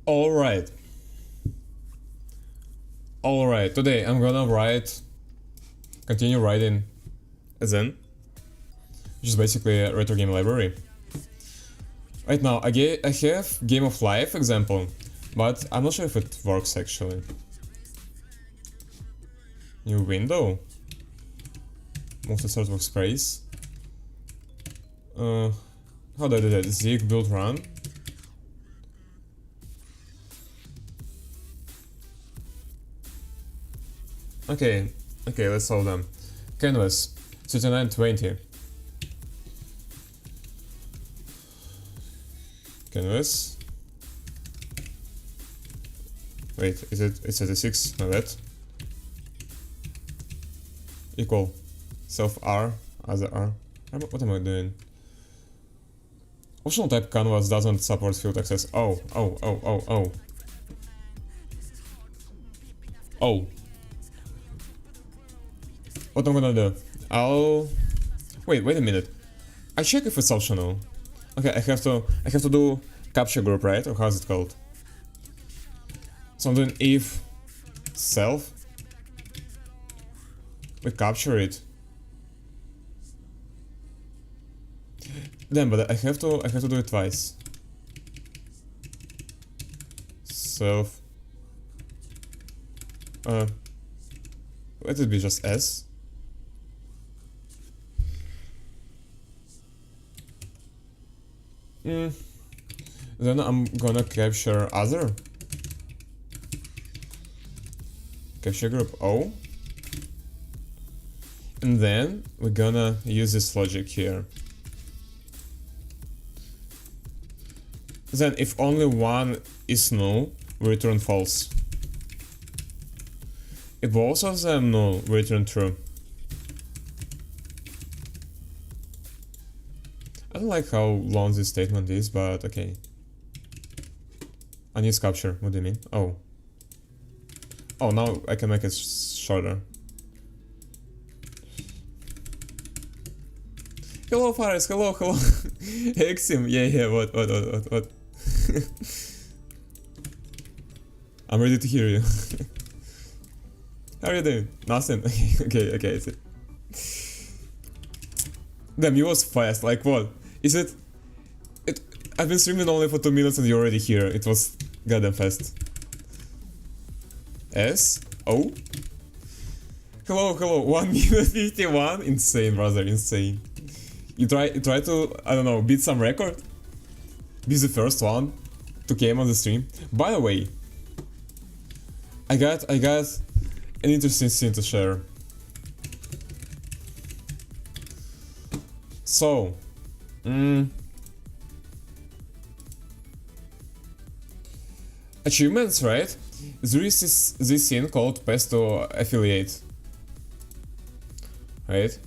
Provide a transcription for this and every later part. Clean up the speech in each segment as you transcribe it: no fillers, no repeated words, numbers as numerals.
Alright. Alright, today I'm gonna continue writing ezen, which is basically a retro game library. Right now, I have Game of Life example, but I'm not sure if it works actually. New window. Move to start workspace. How do I do that? ZIG build run. Okay, let's solve them. Canvas 3920. Canvas. Wait, it's 36, my bad. Equal self R, other R. What am I doing? Optional type canvas doesn't support field access. Oh. What I'm gonna do? Wait a minute. I check if it's optional. Okay, I have to do capture group, right? Or how's it called? So I'm doing if self. We capture it. Damn, but I have to do it twice. Self. Let it be just S. Then I'm gonna capture other. Capture group O. And then we're gonna use this logic here. Then if only one is null, we return false. If both of them null, we return true. I don't like how long this statement is, but okay. I need capture. What do you mean? Oh, now I can make it shorter. Hello, Faris. Hello. Exim. Yeah. What? I'm ready to hear you. How are you doing? Nothing. Okay. I see. Damn, you was fast. Like what? Is it? I've been streaming only for 2 minutes and you're already here. It was goddamn fast. S O. Hello. 1 minute 51. Insane, brother. Insane. You try to, I don't know, beat some record? Be the first one to came on the stream. By the way, I got an interesting thing to share. So, achievements, right? There is this thing called pesto affiliate, right?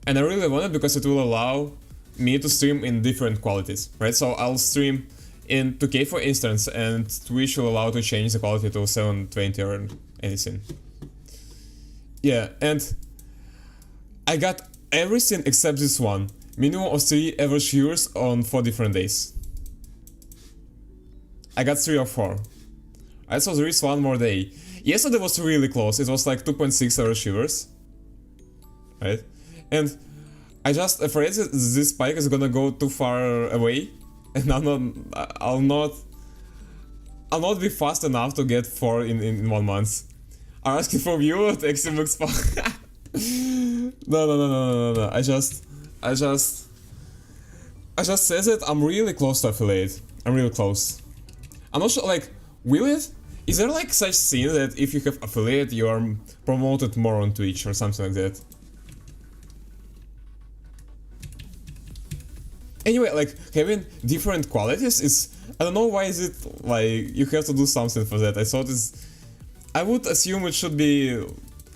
And I really want it because it will allow me to stream in different qualities, right? So I'll stream in 2K for instance, and Twitch will allow to change the quality to 720 or anything. Yeah, and I got everything except this one. Minimum of 3 average viewers on 4 different days. I got 3 or 4. I saw there is one more day. Yesterday was really close. It was like 2.6 average viewers, right? And I just afraid that this spike is gonna go too far away, and I'll not be fast enough to get 4 in 1 month. I'm asking for you at Xbox. No. I just said that I'm really close to affiliate. I'm really close. I'm not sure, like, will it? Is there like such thing that if you have affiliate, you are promoted more on Twitch or something like that? Anyway, like, having different qualities is... I don't know why is it, like, you have to do something for that. I would assume it should be,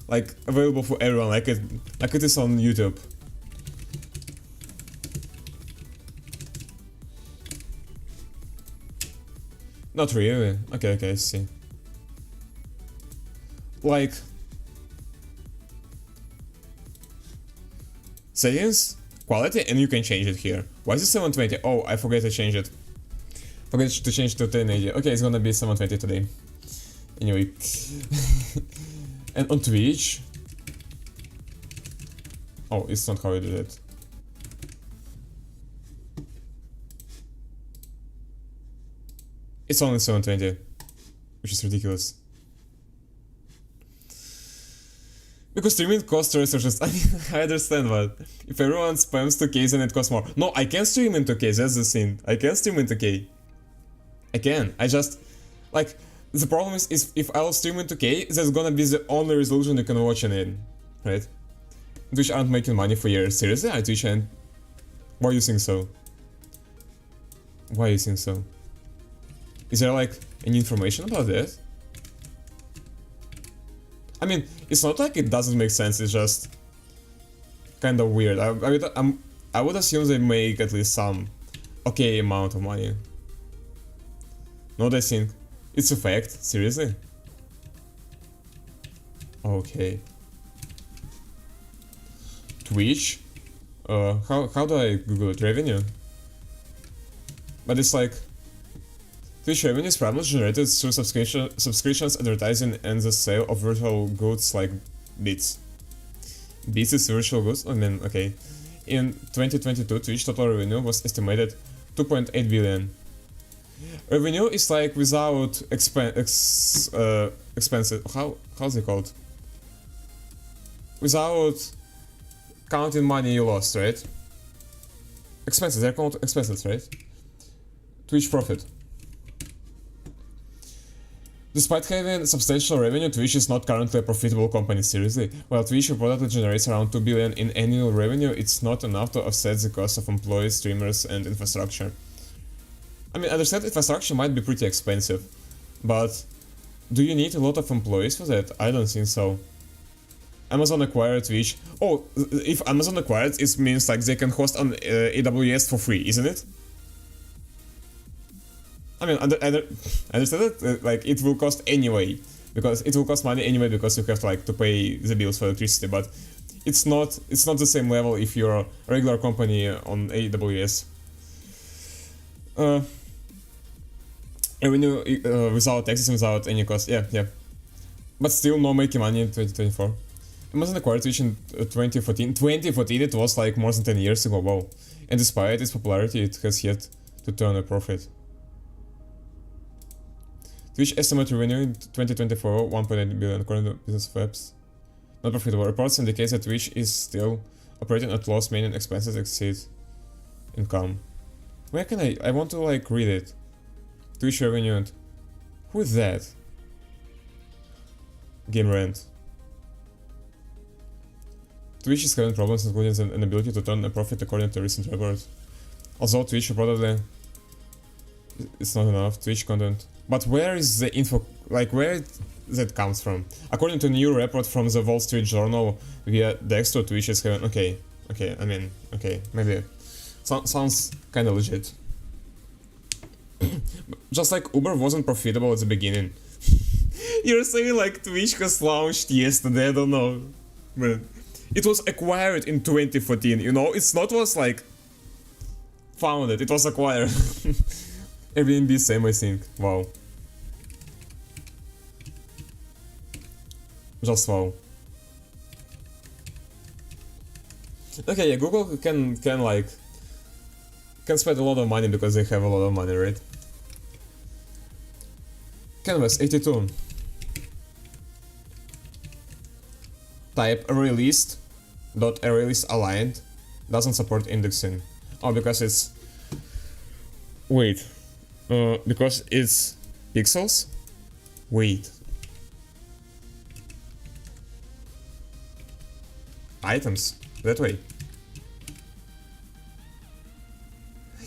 like, available for everyone, like it is on YouTube. Not really. Okay, I see. Like... Settings, quality, and you can change it here. Why is it 720? Oh, I forgot to change it. Forget to change to 1080. Okay, it's gonna be 720 today. Anyway. And on Twitch... Oh, it's not how I did it. It's only 720, which is ridiculous. Because streaming costs resources. I mean, I understand that. If everyone spams 2K, then it costs more. No, I can stream in 2K, that's the thing. I can stream in 2K. I can. I just... Like, the problem is if I'll stream in 2K, that's gonna be the only resolution you can watch in it. Right? Twitch aren't making money for years. Seriously? I Twitch and... Why do you think so? Why do you think so? Is there like any information about that? I mean, it's not like it doesn't make sense, it's just kind of weird. I would assume they make at least some okay amount of money. Not I think. It's a fact, seriously? Okay. Twitch? How do I Google it? Revenue? But it's like... Twitch revenue is primarily generated through subscriptions, advertising, and the sale of virtual goods like bits. Bits is virtual goods? I mean, okay. In 2022, Twitch total revenue was estimated 2.8 billion. Revenue is like without expenses. How's it called? Without counting money you lost, right? Expenses, they're called expenses, right? Twitch profit. Despite having substantial revenue, Twitch is not currently a profitable company, seriously. While Twitch reportedly generates around 2 billion in annual revenue, it's not enough to offset the cost of employees, streamers, and infrastructure. I mean, I understand infrastructure might be pretty expensive, but do you need a lot of employees for that? I don't think so. Amazon acquired Twitch. Oh, if Amazon acquired, it means like they can host on AWS for free, isn't it? I mean, I understand that like it will cost anyway, because it will cost money anyway because you have to pay the bills for electricity. But it's not the same level if you're a regular company on AWS. Revenue without taxes, without any cost. Yeah. But still, no making money in 2024. Amazon acquired Twitch in 2014. 2014, it was like more than 10 years ago. Wow. And despite its popularity, it has yet to turn a profit. Twitch estimated revenue in 2024 1.8 billion according to Business Webs. Not profitable. Reports indicate that Twitch is still operating at loss, meaning expenses exceed income. Where can I want to read it. Twitch revenue and... Who is that? Game rent. Twitch is having problems including an inability to turn a profit according to recent reports. Although Twitch reportedly... It's not enough. Twitch content... But where is the info, where that comes from? According to a new report from the Wall Street Journal via Dexter, Twitch is having... Okay, I mean, maybe... sounds kinda legit. Just like Uber wasn't profitable at the beginning. You're saying Twitch has launched yesterday, I don't know. Man. It was acquired in 2014, you know? It's not was founded, it was acquired. Airbnb same, I think. Wow. Just wow. Okay, yeah, Google can spend a lot of money because they have a lot of money, right? Canvas 82. Type ArrayList, .ArrayList aligned doesn't support indexing. Oh, because it's... Wait. Because it's pixels? Wait. Items. That way.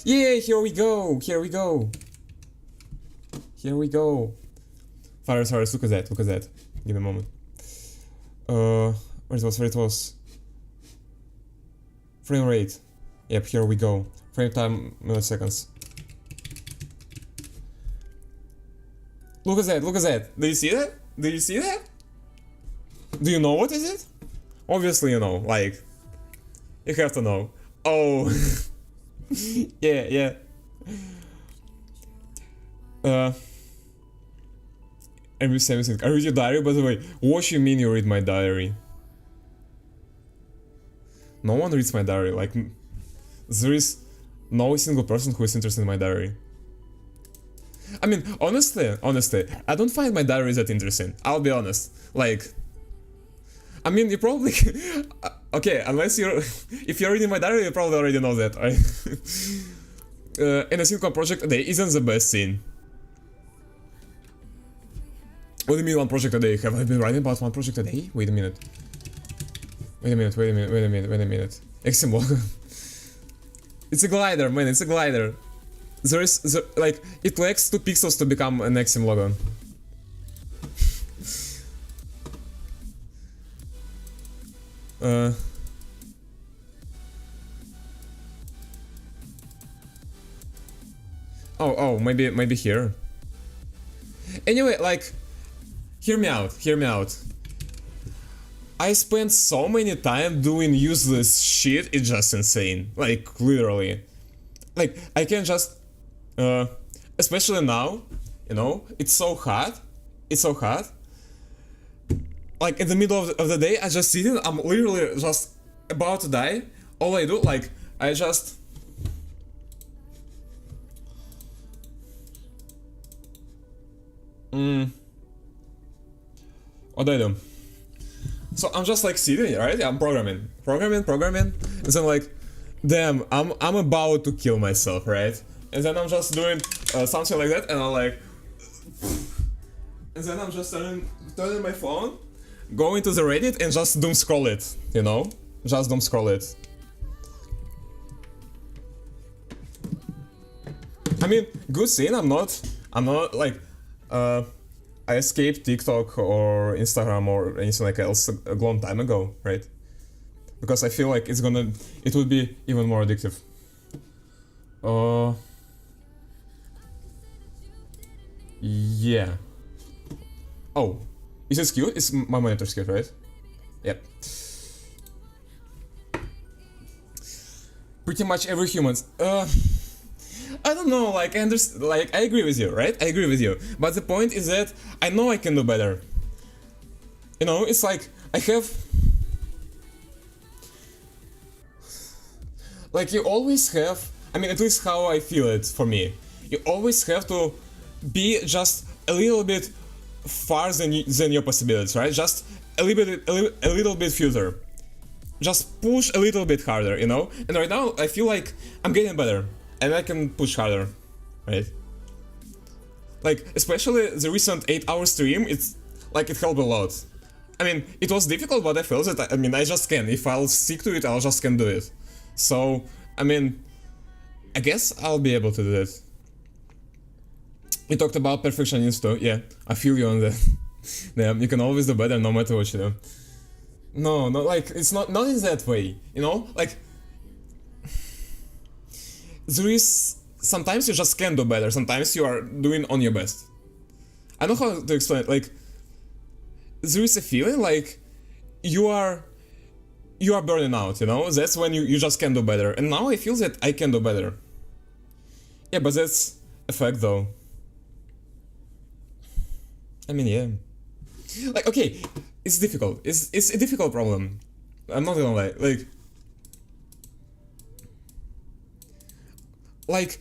Yeah, here we go! Here we go! Fathers, look at that, Give me a moment. Where it was? Frame rate. Yep, here we go. Frame time, milliseconds. Look at that. Do you see that? Do you know what is it? Obviously you know, you have to know. Oh. Yeah. I miss everything. I read your diary, by the way. What you mean you read my diary? No one reads my diary. Like, there is no single person who is interested in my diary. I mean, honestly, I don't find my diary that interesting. I'll be honest. Like, I mean, you probably... okay, unless you're... if you're reading my diary, you probably already know that, right? And a single project a day isn't the best thing. What do you mean one project a day? Have I been writing about one project a day? Wait a minute. Wait a minute. Exim logo. It's a glider, man, it's a glider. There is, like, it lacks 2 pixels to become an Exim logo. Oh, maybe here. Anyway, like, hear me out. I spent so many time doing useless shit, it's just insane. Like, literally. Like, I can just... especially now, you know, it's so hot. Like, in the middle of the day, I just sit in, I'm literally just about to die. All I do, like, I just... What do I do? So I'm just like sitting, right? I'm programming, and then like, damn, I'm about to kill myself, right? And then I'm just doing something like that, and I'm like, and then I'm just turning my phone, going to the Reddit, and just doom scroll it, you know? Just doom scroll it. I mean, good thing I'm not like, I escaped TikTok or Instagram or anything like else a long time ago, right? Because I feel like it would be even more addictive. Yeah. Oh, is it skewed? It's my monitor skewed, right? Yep. Pretty much every human. I don't know, like, I understand, like, I agree with you, right? I agree with you. But the point is that I know I can do better. You know, it's like, I have... Like, you always have... I mean, at least how I feel it, for me. You always have to be just a little bit far than your possibilities, right? Just a little bit further. Just push a little bit harder, you know? And right now, I feel like I'm getting better. And I can push harder, right? Like, especially the recent 8-hour stream, it's like it helped a lot. I mean, it was difficult, but I felt that, I mean, I just can. If I'll stick to it, I'll just can do it. So, I mean, I guess I'll be able to do that. You talked about perfectionism too, yeah, I feel you on that. Yeah, you can always do better no matter what you do. No, like, it's not in that way, you know? Like, there is... Sometimes you just can do better, sometimes you are doing on your best. I don't know how to explain it, like... There is a feeling like you are burning out, you know? That's when you just can do better. And now I feel that I can do better. Yeah, but that's a fact though. I mean, yeah. Like, okay, it's difficult. It's a difficult problem. I'm not gonna lie, like,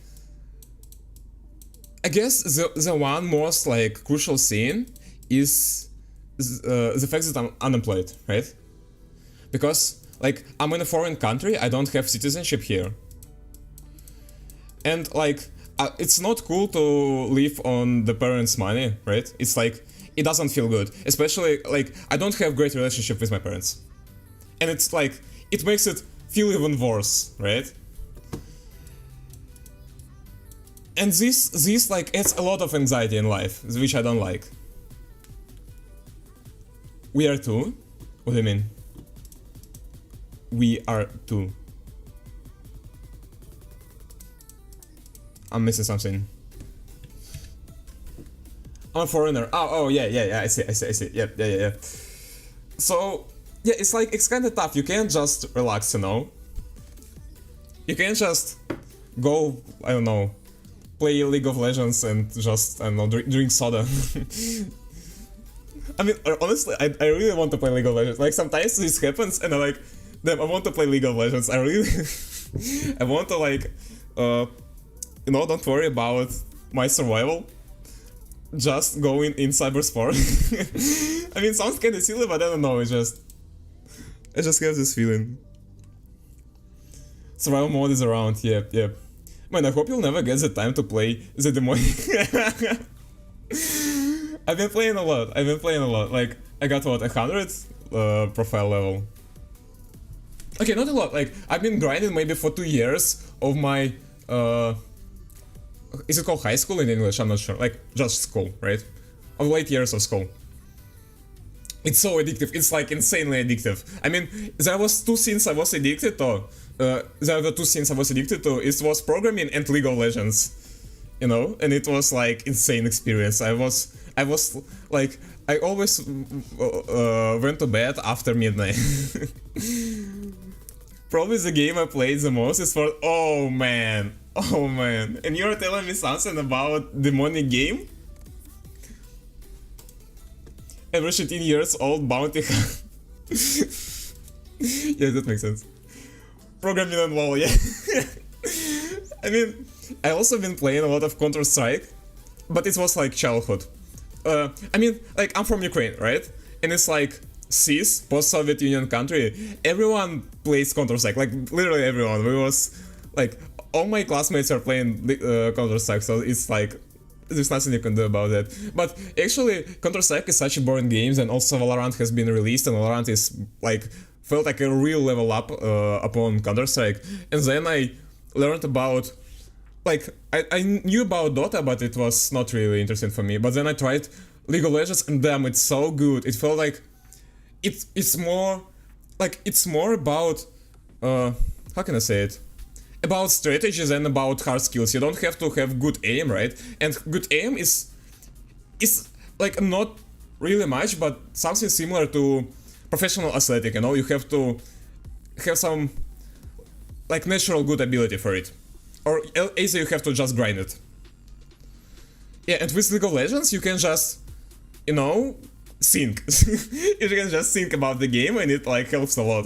I guess the one most, like, crucial thing is the fact that I'm unemployed, right? Because, like, I'm in a foreign country, I don't have citizenship here. And, like, it's not cool to live on the parents' money, right? It's like, it doesn't feel good. Especially, like, I don't have great relationship with my parents. And it's like, it makes it feel even worse, right? And this like adds a lot of anxiety in life, which I don't like. We are two? What do you mean? We are two. I'm missing something. I'm a foreigner. Oh yeah, I see. Yep, yeah. So, yeah, it's like, it's kinda tough. You can't just relax, you know? You can't just go, I don't know, play League of Legends and just, I don't know, drink soda. I mean, honestly, I really want to play League of Legends. Like, sometimes this happens and I'm like, damn, I want to play League of Legends. I really... I want to, like, you know, don't worry about my survival. Just go in cybersport. I mean, it sounds kinda silly, but I don't know, I just have this feeling. Survival mode is around, yep. Man, I hope you'll never get the time to play the demonic. I've been playing a lot. Like, I got what, 100 profile level. Okay, not a lot, like, I've been grinding maybe for 2 years of my, is it called high school in English? I'm not sure, like, just school, right? Of late years of school. It's so addictive, it's like insanely addictive. I mean, there was two things I was addicted to, it was programming and League of Legends. You know, and it was like insane experience. I was like, I always went to bed after midnight. Probably the game I played the most is for, oh man, and you're telling me something about demonic game? Every 13 years old bounty hunter. Yeah, that makes sense. Programming and WoW, yeah. I mean, I also been playing a lot of Counter-Strike, but it was like childhood. I mean, like, I'm from Ukraine, right? And it's like CIS, post-Soviet Union country. Everyone plays Counter-Strike, like literally everyone. We was like, all my classmates are playing Counter-Strike, so it's like, there's nothing you can do about that. But actually, Counter-Strike is such a boring game, and also Valorant has been released, and Valorant is like, felt like a real level up upon Counter-Strike. And then I learned about, like, I knew about Dota, but it was not really interesting for me. But then I tried League of Legends, and damn, it's so good. It felt like it's more about how can I say it? About strategies and about hard skills. You don't have to have good aim, right? And good aim is like not really much, but something similar to professional athletic. You know, you have to have some like natural good ability for it. Or either you have to just grind it. Yeah, and with League of Legends you can just, you know, think. You can just think about the game and it like helps a lot.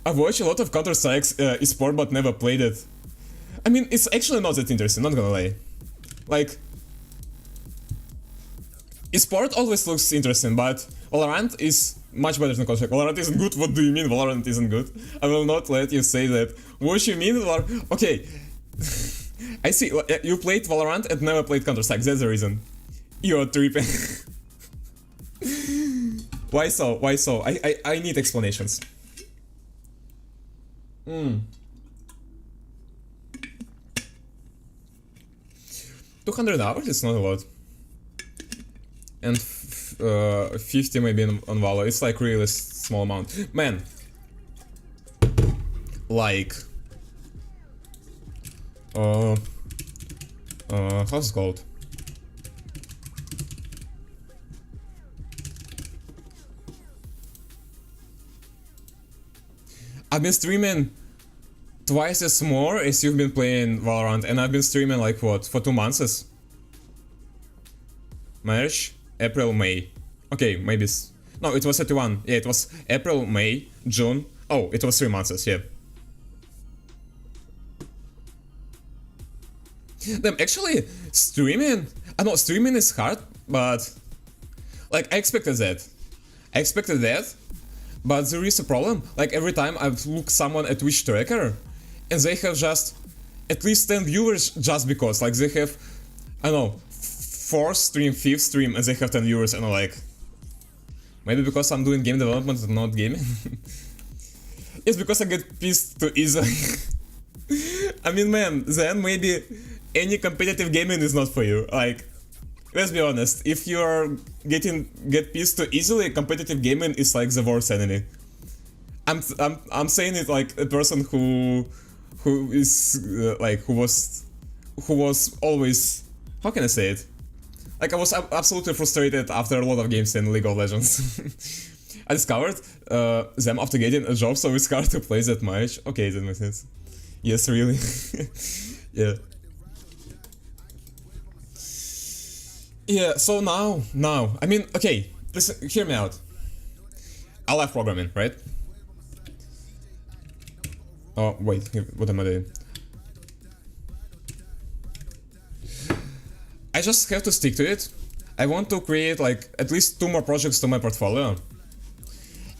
I've watched a lot of Counter-Strike esport but never played it. I mean, it's actually not that interesting, not gonna lie. Like, esport always looks interesting, but Valorant is much better than Counter-Strike. Valorant isn't good? What do you mean Valorant isn't good? I will not let you say that. What you mean Valorant? Okay. I see, you played Valorant and never played Counter-Strike, that's the reason. You're tripping. Why so? Why so? I need explanations. 200 hours is not a lot. And 50 maybe on Valo, it's like really small amount. Man. Like... how's it called? I've been streaming twice as more as you've been playing Valorant, and I've been streaming like what, for 2 months? March, April, May. Okay, maybe no, it was 31. Yeah, it was April, May, June. Oh, it was 3 months, yeah. Damn, actually, streaming... I know, streaming is hard, but... Like, I expected that. But there is a problem. Like, every time I look someone at Twitch tracker, and they have just at least 10 viewers just because. Like, they have, I don't know, 4th stream, 5th stream, and they have 10 viewers, and I'm like... Maybe because I'm doing game development and not gaming? It's because I get pissed too easily. I mean, man, then maybe any competitive gaming is not for you. Like, let's be honest, if you get pissed too easily, competitive gaming is like the worst enemy. I'm saying it like a person who is like who was always, how can I say it? Like, I was absolutely frustrated after a lot of games in League of Legends. I discovered them after getting a job, so it's hard to play that much. Okay, that makes sense. Yes, really. Yeah. Yeah, so now, I mean, okay, listen, hear me out. I love programming, right? Oh, wait, what am I doing? I just have to stick to it. I want to create like at least 2 more projects to my portfolio.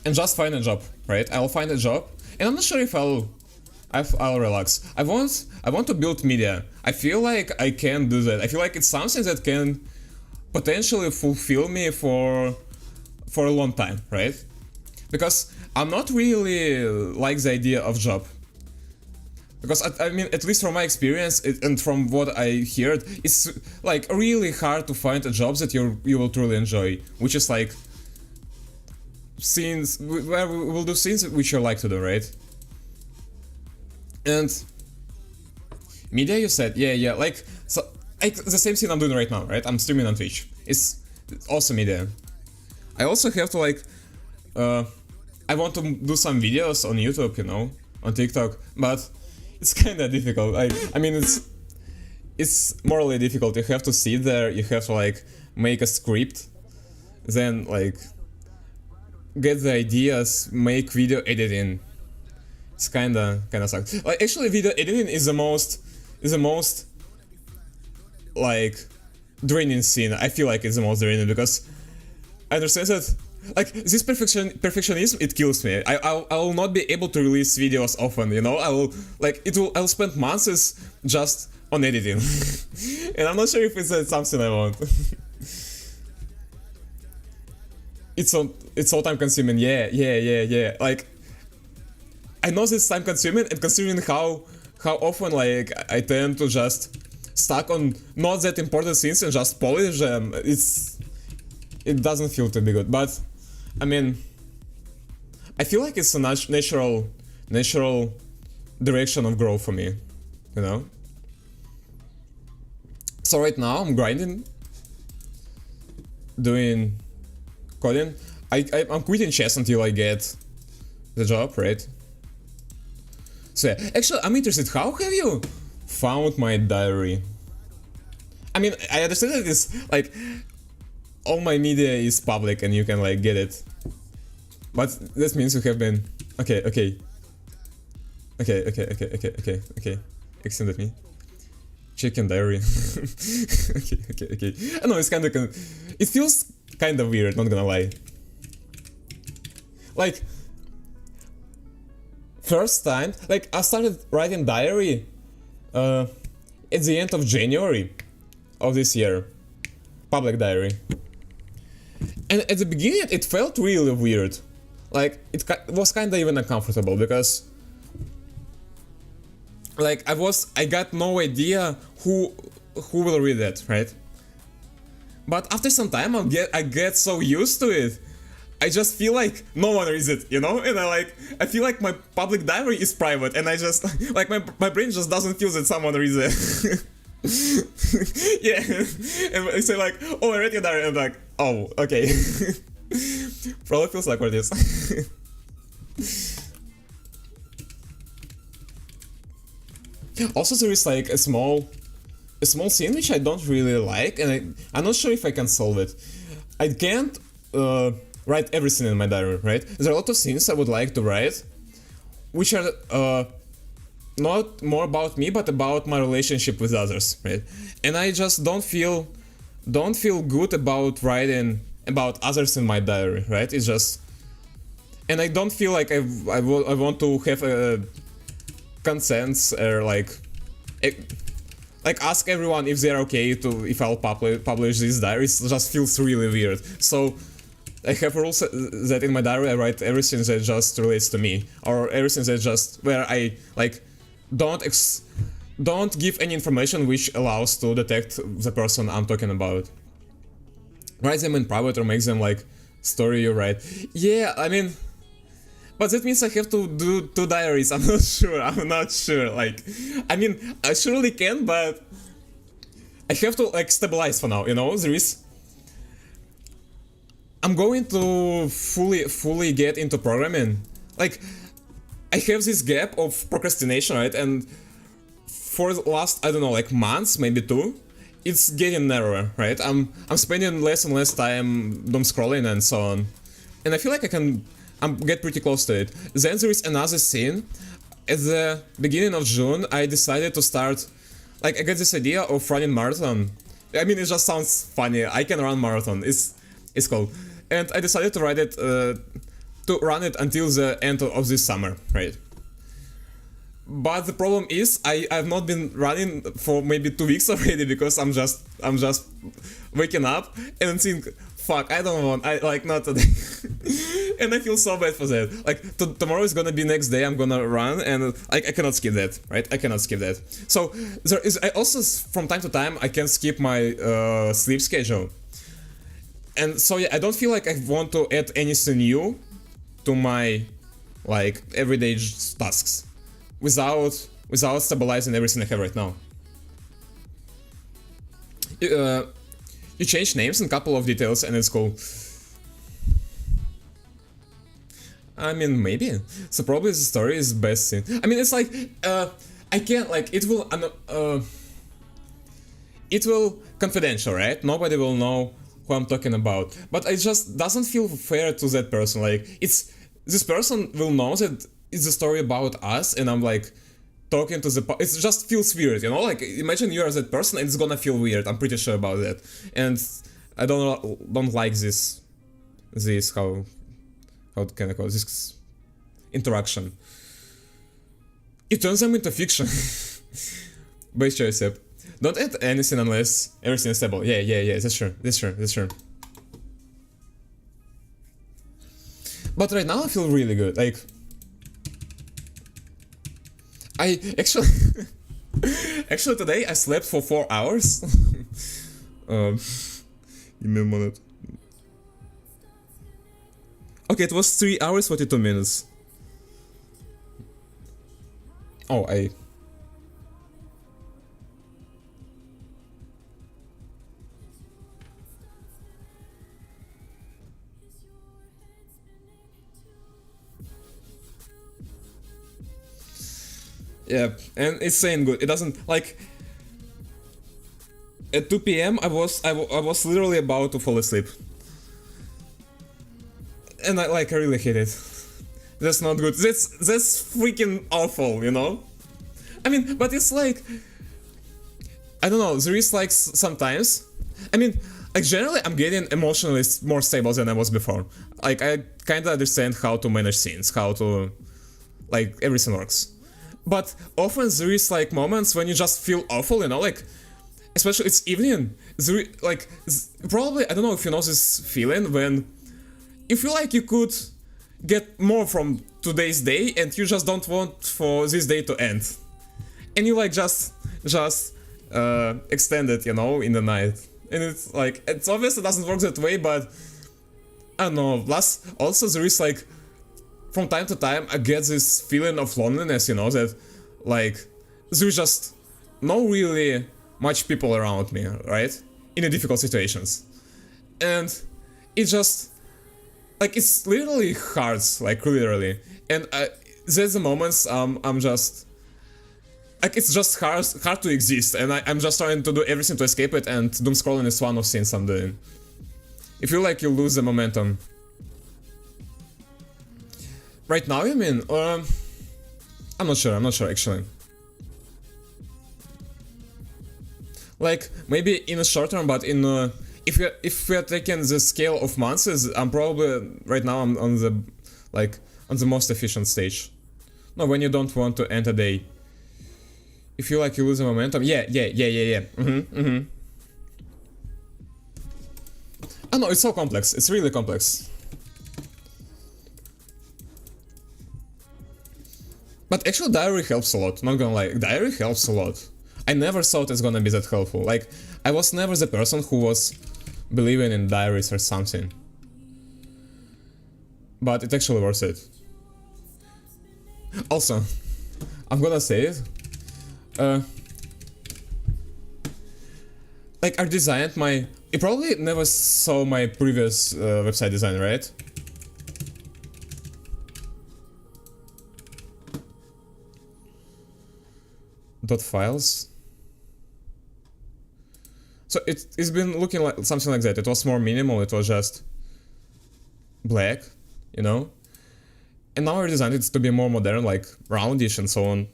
And just find a job, right? I'll find a job. And I'm not sure if I'll relax. I want to build media. I feel like I can do that. I feel like it's something that can potentially fulfill me for a long time, right? Because I'm not really like the idea of job. Because I mean, at least from my experience and from what I heard, it's like really hard to find a job that you will truly enjoy, which is like scenes where we will do scenes which you like to do, right? And media, you said, yeah, like so, like the same thing I'm doing right now, right? I'm streaming on Twitch. It's also media. I also have to like, I want to do some videos on YouTube, you know, on TikTok, but it's kind of difficult. I mean, it's morally difficult. You have to sit there. You have to like make a script, then like get the ideas, make video editing. It's kinda sucks. Like actually, video editing is the most like draining scene. I feel like it's the most draining because I understand that like this perfectionism, it kills me. I will not be able to release videos often, you know. I'll spend months just on editing, and I'm not sure if it's something I want. It's so time consuming. Yeah. Like I know it's time consuming, and considering how often like I tend to just stuck on not that important things and just polish them, it doesn't feel to be good. But I mean, I feel like it's a natural direction of growth for me, you know. So right now I'm grinding, doing coding. I'm quitting chess until I get the job, right? So yeah, actually I'm interested, how have you found my diary? I mean, I understand that it's like all my media is public and you can like get it, but that means you have been okay. Extended me. Chicken diary. Okay. I know it's kind of it feels kind of weird, not gonna lie. Like first time, like I started writing diary at the end of January of this year, public diary. And at the beginning it felt really weird, like it was kind of even uncomfortable because like I got no idea who will read it, right? But after some time I get so used to it, I just feel like no one reads it, you know? And I feel like my public diary is private, and I just like my brain just doesn't feel that someone reads it. Yeah, and I say like, oh, I read your diary, and I'm like, oh, okay. Probably feels like what it is. Also, there is like a small scene which I don't really like, and I'm not sure if I can solve it. I can't write everything in my diary, right? There are a lot of things I would like to write, which are not more about me, but about my relationship with others, right? And I just don't feel good about writing about others in my diary, right? It's just, and I don't feel like I want to have a consent or like ask everyone if they're okay if I'll publish these diaries. It just feels really weird. So I have rules that in my diary I write everything that just relates to me, or everything that just where I like don't give any information which allows to detect the person I'm talking about. Write them in private or make them like story you write. Yeah, I mean, but that means I have to do 2 diaries. I'm not sure. Like, I mean, I surely can, but I have to like stabilize for now, you know? I'm going to fully get into programming. Like, I have this gap of procrastination, right? And for the last, I don't know, like months, maybe 2, it's getting narrower, right? I'm spending less and less time doom scrolling and so on. And I feel like I'm get pretty close to it. Then there is another scene. At the beginning of June, I decided to start, like, I got this idea of running marathon. I mean, it just sounds funny. I can run marathon. It's cool. And I decided to run it until the end of this summer, right? But the problem is, I've not been running for maybe 2 weeks already because I'm just waking up and think, fuck, I don't want, not today. And I feel so bad for that. Like, tomorrow is gonna be next day, I'm gonna run, and I cannot skip that, right? I cannot skip that. So, I also, from time to time, I can skip my sleep schedule. And so, yeah, I don't feel like I want to add anything new to my, like, everyday tasks without stabilizing everything I have right now. You change names and a couple of details and it's cool. I mean, maybe. So probably the story is best thing. I mean, it's like, I can't, like, it will confidential, right? Nobody will know who I'm talking about. But it just doesn't feel fair to that person. Like, this person will know that it's a story about us and I'm like, talking to the... It just feels weird, you know? Like, imagine you're that person and it's gonna feel weird. I'm pretty sure about that. And I don't like this how can I call this interaction. It turns them into fiction. Base choice, yep. Don't add anything unless everything is stable. Yeah, that's true. But right now I feel really good. Like, I actually actually today I slept for 4 hours. Give me a minute. Okay, it was 3 hours 42 minutes. Oh, yeah, and it's saying good. It doesn't, like, at 2 p.m. I was literally about to fall asleep. And I really hate it. That's not good. That's freaking awful, you know? I mean, but it's like, I don't know, there is like sometimes, I mean, like generally I'm getting emotionally more stable than I was before. Like I kinda understand how to manage scenes, how to, like, everything works. But often there is like moments when you just feel awful, you know, like, especially it's evening, like, probably, I don't know if you know this feeling when you feel like you could get more from today's day and you just don't want for this day to end. And you like just extend it, you know, in the night. And it's like, it's obvious it doesn't work that way, but I don't know, plus also there is like, from time to time I get this feeling of loneliness, you know, that like, there's just no really much people around me, right? In the difficult situations. And it just, like, it's literally hard, like, literally. And there's the moments I'm just, like, it's just hard to exist, and I'm just trying to do everything to escape it, and doom scrolling is one of things I'm doing. You feel like you lose the momentum. Right now, you mean? I'm not sure actually. Like, maybe in the short term, but in if we are taking the scale of months, I'm probably right now I'm on the most efficient stage. No, when you don't want to end a day. You feel like you lose the momentum. Yeah. Oh no, it's so complex. It's really complex. But actually, diary helps a lot. Not gonna lie, diary helps a lot. I never thought it's gonna be that helpful. Like, I was never the person who was believing in diaries or something. But it actually worth it. Also, I'm gonna say it. Like, I designed my... You probably never saw my previous website design, right? dot files. So it's been looking like something like that. It was more minimal, it was just black, you know? And now I designed it to be more modern, like roundish and so on.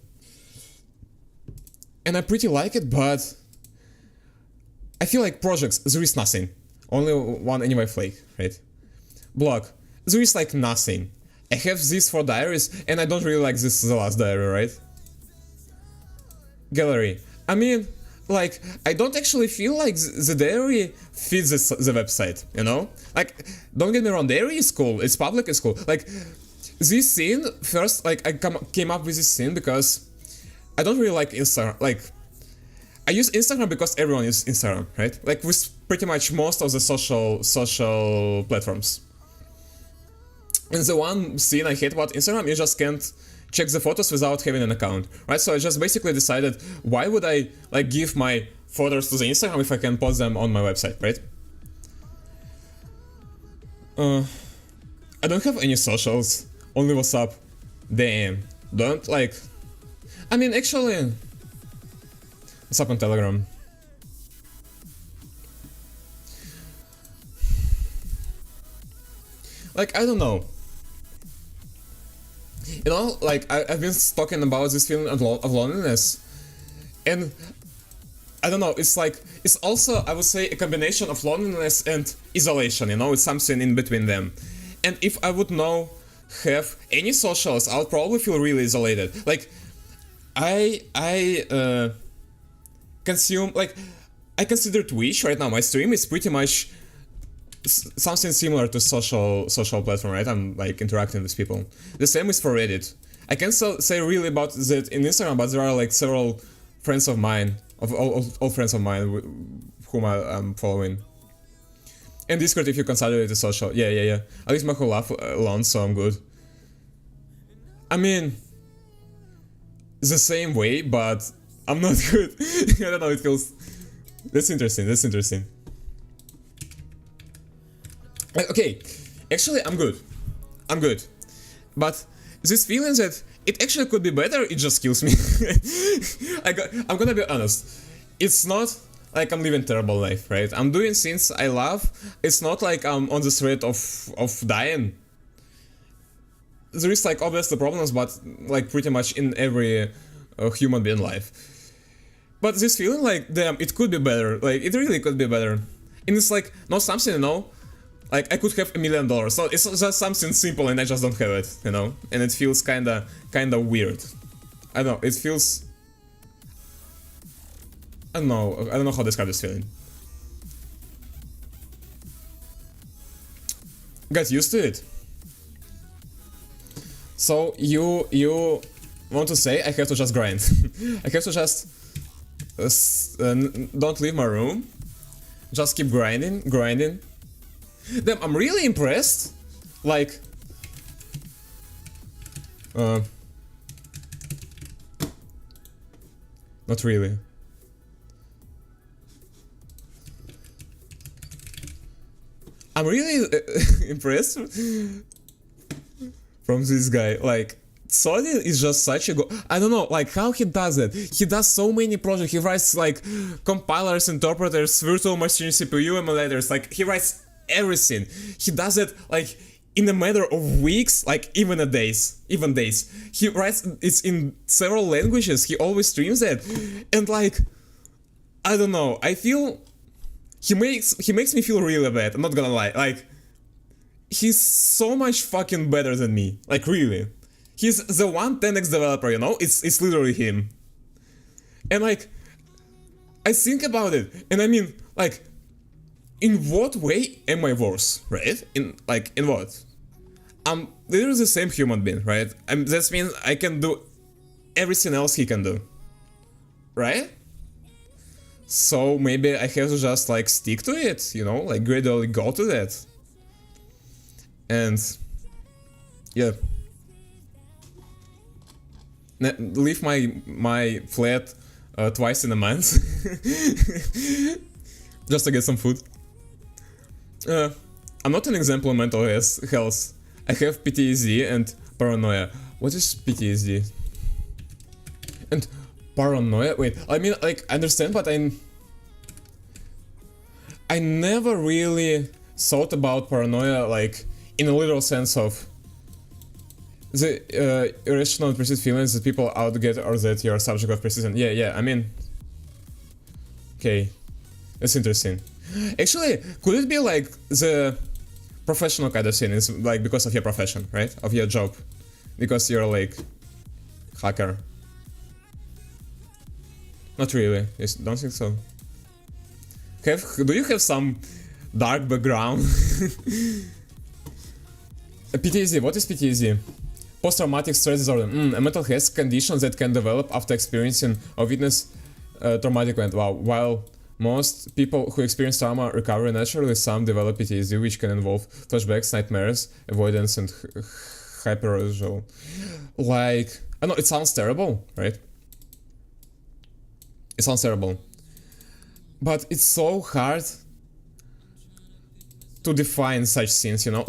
And I pretty like it, but I feel like projects, there is nothing. Only one anyway flake, right? Blog, there is like nothing. I have these 4 diaries, and I don't really like this the last diary, right? Gallery. I mean, like, I don't actually feel like the diary fits the website, you know? Like, don't get me wrong, diary is cool, it's public, it's cool. Like, this scene, first, like, I came up with this scene because I don't really like Instagram. Like, I use Instagram because everyone uses Instagram, right? Like, with pretty much most of the social platforms. And the one scene I hate about Instagram, you just can't check the photos without having an account, right? So I just basically decided, why would I like give my photos to the Instagram if I can post them on my website, right? I don't have any socials, only WhatsApp. Damn, don't like. I mean, actually, WhatsApp and Telegram. Like, I don't know. You know, like, I've been talking about this feeling of loneliness, and I don't know, it's like, it's also, I would say, a combination of loneliness and isolation, you know, it's something in between them. And if I would have any socials, I would probably feel really isolated. Like, I consume, like, I consider Twitch right now, my stream is pretty much something similar to social platform, right? I'm like interacting with people. The same is for Reddit. I can't say really about that in Instagram, but there are like several friends of mine, all friends of mine whom I'm following. And Discord, if you consider it a social, yeah. At least my whole life alone, so I'm good. I mean, the same way, but I'm not good. I don't know, it feels. That's interesting. Okay, actually I'm good, but this feeling that it actually could be better, it just kills me. I'm gonna be honest, it's not like I'm living a terrible life, right? I'm doing things I love, it's not like I'm on the threat of dying. There is like obviously problems, but like pretty much in every human being life. But this feeling like, damn, it could be better, like it really could be better. And it's like, not something, you know, like, I could have $1 million, so it's just something simple and I just don't have it, you know? And it feels kinda weird. I don't know, it feels. I don't know how to describe this feeling. Get used to it. So, you want to say I have to just grind. I have to just don't leave my room. Just keep grinding. Damn, I'm really impressed. Like, not really. I'm really impressed from this guy. Like, Solid is just such a I don't know, like, how he does it. He does so many projects. He writes like compilers, interpreters, virtual machine CPU emulators. Like, he writes everything. He does it like in a matter of weeks, like even days. He writes it's in several languages. He always streams it, and like, I don't know. I feel he makes me feel really bad. I'm not gonna lie. Like, he's so much fucking better than me. Like, really, he's the 10x developer. You know, it's literally him. And like, I think about it, and I mean, like, in what way am I worse, right? In what? I'm literally the same human being, right? That means I can do everything else he can do, right? So maybe I have to just like stick to it, you know, like gradually go to that. And yeah, leave my flat twice in a month just to get some food. I'm not an example of mental health. I have PTSD and paranoia. What is PTSD? And Paranoia? Wait, I mean, like, I understand, but I never really thought about paranoia, like, in a literal sense of the irrational and persistent feelings that people out get or that you're subject of persistent. Yeah, I mean... Okay, that's interesting. Actually, could it be like the professional kind of thing? It's like because of your profession, right? Of your job. Because you're like... hacker. Not really, I don't think so. Do you have some dark background? PTSD, what is PTSD? Post-traumatic stress disorder. A mental health condition that can develop after experiencing or witness traumatic event. Wow. While most people who experience trauma recover naturally, some develop PTSD, which can involve flashbacks, nightmares, avoidance, and hyperarousal. Like, I know it sounds terrible, right? It sounds terrible. But it's so hard to define such things, you know?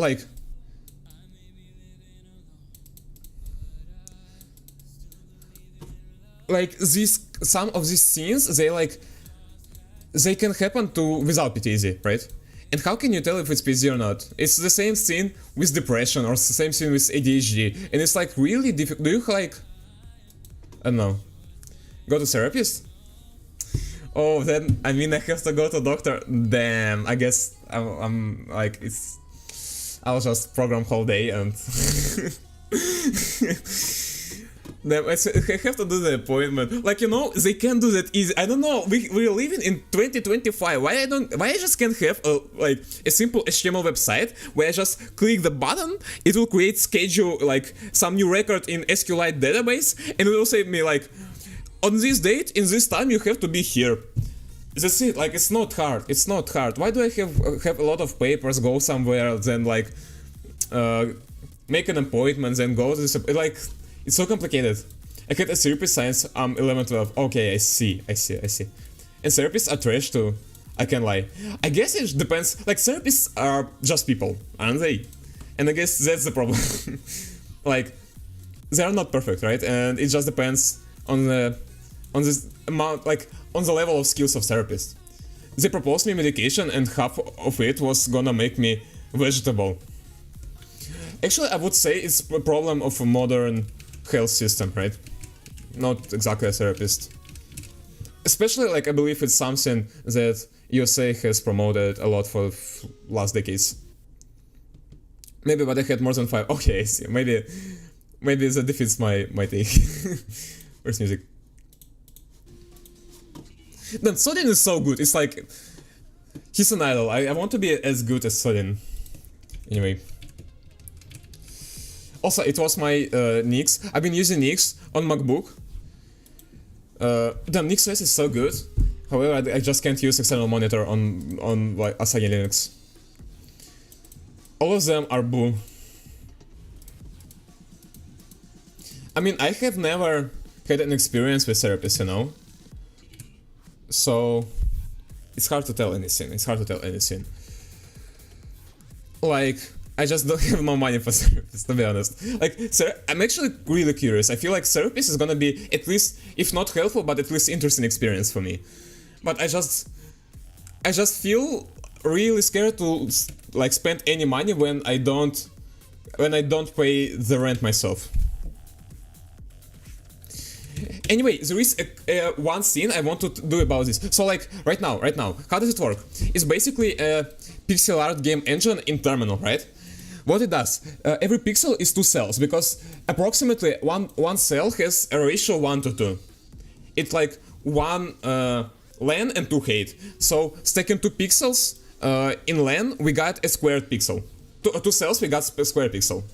Like these, some of these scenes, they can happen without PTSD, right? And how can you tell if it's PTSD or not? It's the same thing with depression or the same thing with ADHD, and it's like really difficult. Do you like, I don't know, go to therapist? Oh, then I mean I have to go to doctor. Damn, I guess I'm like I'll just program whole day and. Damn, I have to do the appointment. Like, you know, they can't do that easy. I don't know. We're living in 2025. Why I just can't have a simple HTML website where I just click the button, it will create schedule like some new record in SQLite database, and it will say me like, on this date, in this time, you have to be here. That's it. Like, it's not hard. It's not hard. Why do I have a lot of papers, go somewhere, then like make an appointment, then go to this? Like, it's so complicated. I had a therapist since 11, 12. Okay, I see. And therapists are trash too. I can't lie. I guess it depends. Like, therapists are just people, aren't they? And I guess that's the problem. Like, they are not perfect, right? And it just depends on this amount, like on the level of skills of therapists. They proposed me medication and half of it was gonna make me vegetable. Actually, I would say it's a problem of a modern health system, right? Not exactly a therapist. Especially, like, I believe it's something that USA has promoted a lot for last decades. Maybe, but I had more than 5. Okay, I see. Maybe that defeats my take. Where's music? Then Sodin is so good. It's like, he's an idol. I want to be as good as Sodin. Anyway. Also, it was my Nix. I've been using Nix on MacBook. The Nix OS is so good. However, I just can't use external monitor on like Asahi Linux. All of them are boo. I mean, I have never had an experience with therapists, you know? So, it's hard to tell anything. Like, I just don't have no money for therapists, to be honest. Like, I'm actually really curious. I feel like therapist is gonna be at least, if not helpful, but at least interesting experience for me. But I just feel really scared to like spend any money when I don't pay the rent myself. Anyway, there is one thing I want to do about this. So like, right now, how does it work? It's basically a pixel art game engine in terminal, right? What it does, every pixel is 2 cells, because approximately one cell has a ratio 1:2. It's like 1 len and 2 height. So stacking 2 pixels in len, we got a squared pixel. 2 cells, we got a square pixel.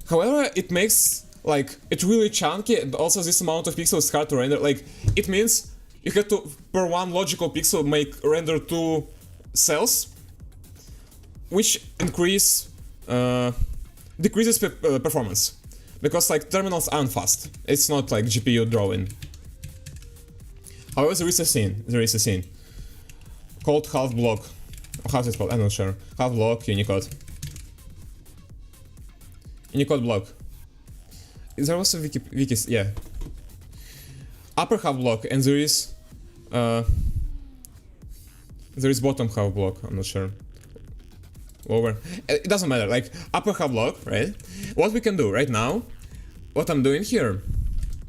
However, it makes like it's really chunky, and also this amount of pixels is hard to render. Like, it means you have to, per one logical pixel, render 2 cells, which decreases performance, because like terminals aren't fast. It's not like GPU drawing. However, there is a scene called half block. How's it called? I'm not sure. Half block Unicode block. There was a wiki, yeah. upper half block and there is bottom half block. I'm not sure. Lower. It doesn't matter. Like upper half block, right? What we can do right now, what I'm doing here,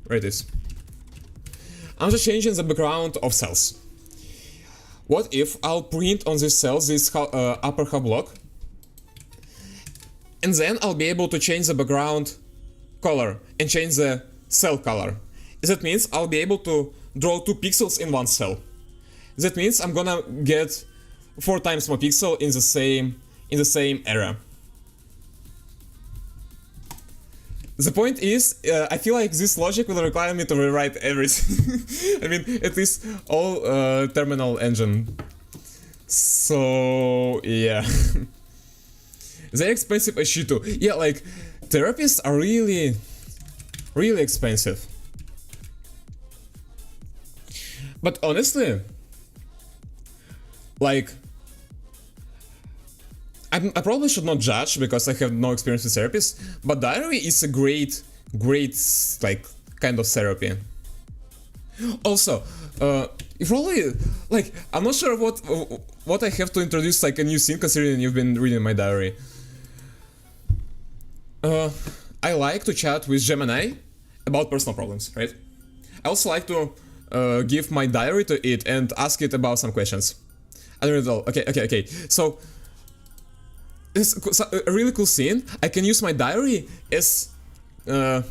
right, is I'm just changing the background of cells. What if I'll print on these cells this upper half block, and then I'll be able to change the background color and change the cell color. That means I'll be able to draw 2 pixels in one cell. That means I'm gonna get 4 times more pixel in the same area. The point is, I feel like this logic will require me to rewrite everything. I mean, at least all terminal engine. So yeah. They're expensive as shit too. Yeah, like therapists are really expensive. But honestly, like, I probably should not judge because I have no experience with therapists, but diary is a great, like, kind of therapy. Also, you probably, like, I'm not sure what I have to introduce, like, a new scene, considering you've been reading my diary. I like to chat with Gemini about personal problems, right? I also like to give my diary to it and ask it about some questions. I don't know. Okay. So, it's a really cool scene. I can use my diary as a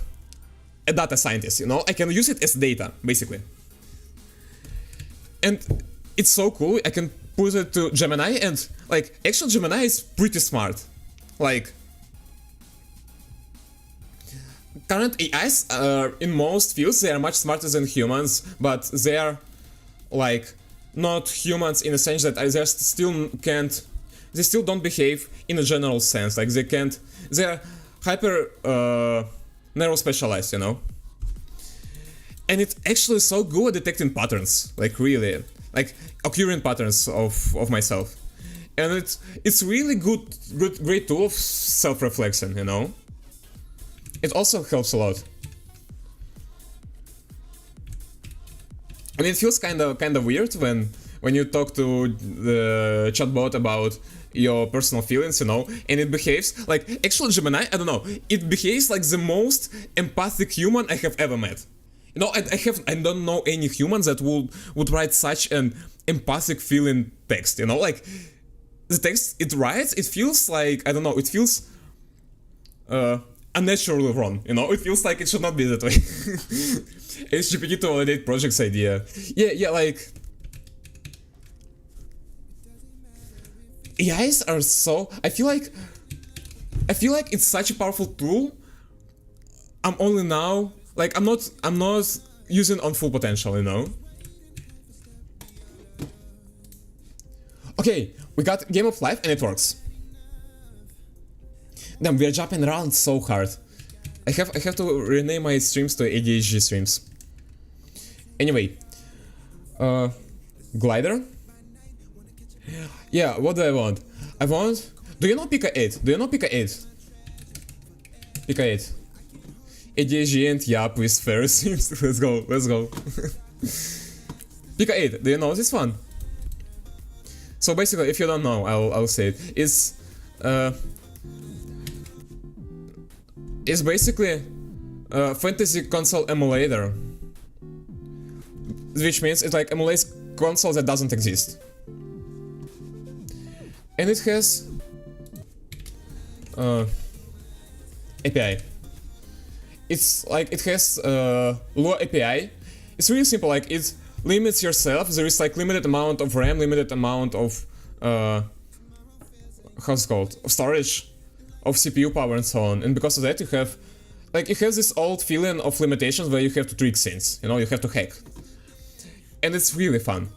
data scientist, you know? I can use it as data, basically. And it's so cool. I can put it to Gemini and, like, actually Gemini is pretty smart. Like, current AIs, in most fields, they are much smarter than humans, but they are, like, not humans in the sense that they still don't behave in a general sense. Like, they are hyper narrow specialized, you know? And it's actually so good at detecting patterns, like, really, like, occurring patterns of myself. And it's really great tool of self-reflection, you know? It also helps a lot. And it feels kind of weird when you talk to the chatbot about your personal feelings, you know, and it behaves like, actually Gemini, I don't know, it behaves like the most empathic human I have ever met. You know, I don't know any humans that would write such an empathic feeling text, you know, like, the text it writes, it feels like, I don't know, it feels unnaturally wrong, you know, it feels like it should not be that way. HGPT to validate project's idea. Yeah, like, AIs are so, I feel like it's such a powerful tool. I'm only now, like, I'm not using on full potential, you know. Okay, we got Game of Life and it works. Damn, we are jumping around so hard. I have to rename my streams to ADHD streams. Anyway, glider. Yeah, what do I want? I want. Do you know Pika 8? Do you know Pika 8? Pika 8. ADHD and Yap with fair streams. Let's go. Pika 8. Do you know this one? So basically, if you don't know, I'll say it. It's basically a fantasy console emulator, which means it like emulates console that doesn't exist, and it has API. It's like it has Lua API. It's really simple. Like it limits yourself. There is like limited amount of RAM, limited amount of how's it called, of storage, of CPU power and so on, and because of that you have this old feeling of limitations where you have to trick things, you know, you have to hack. And it's really fun.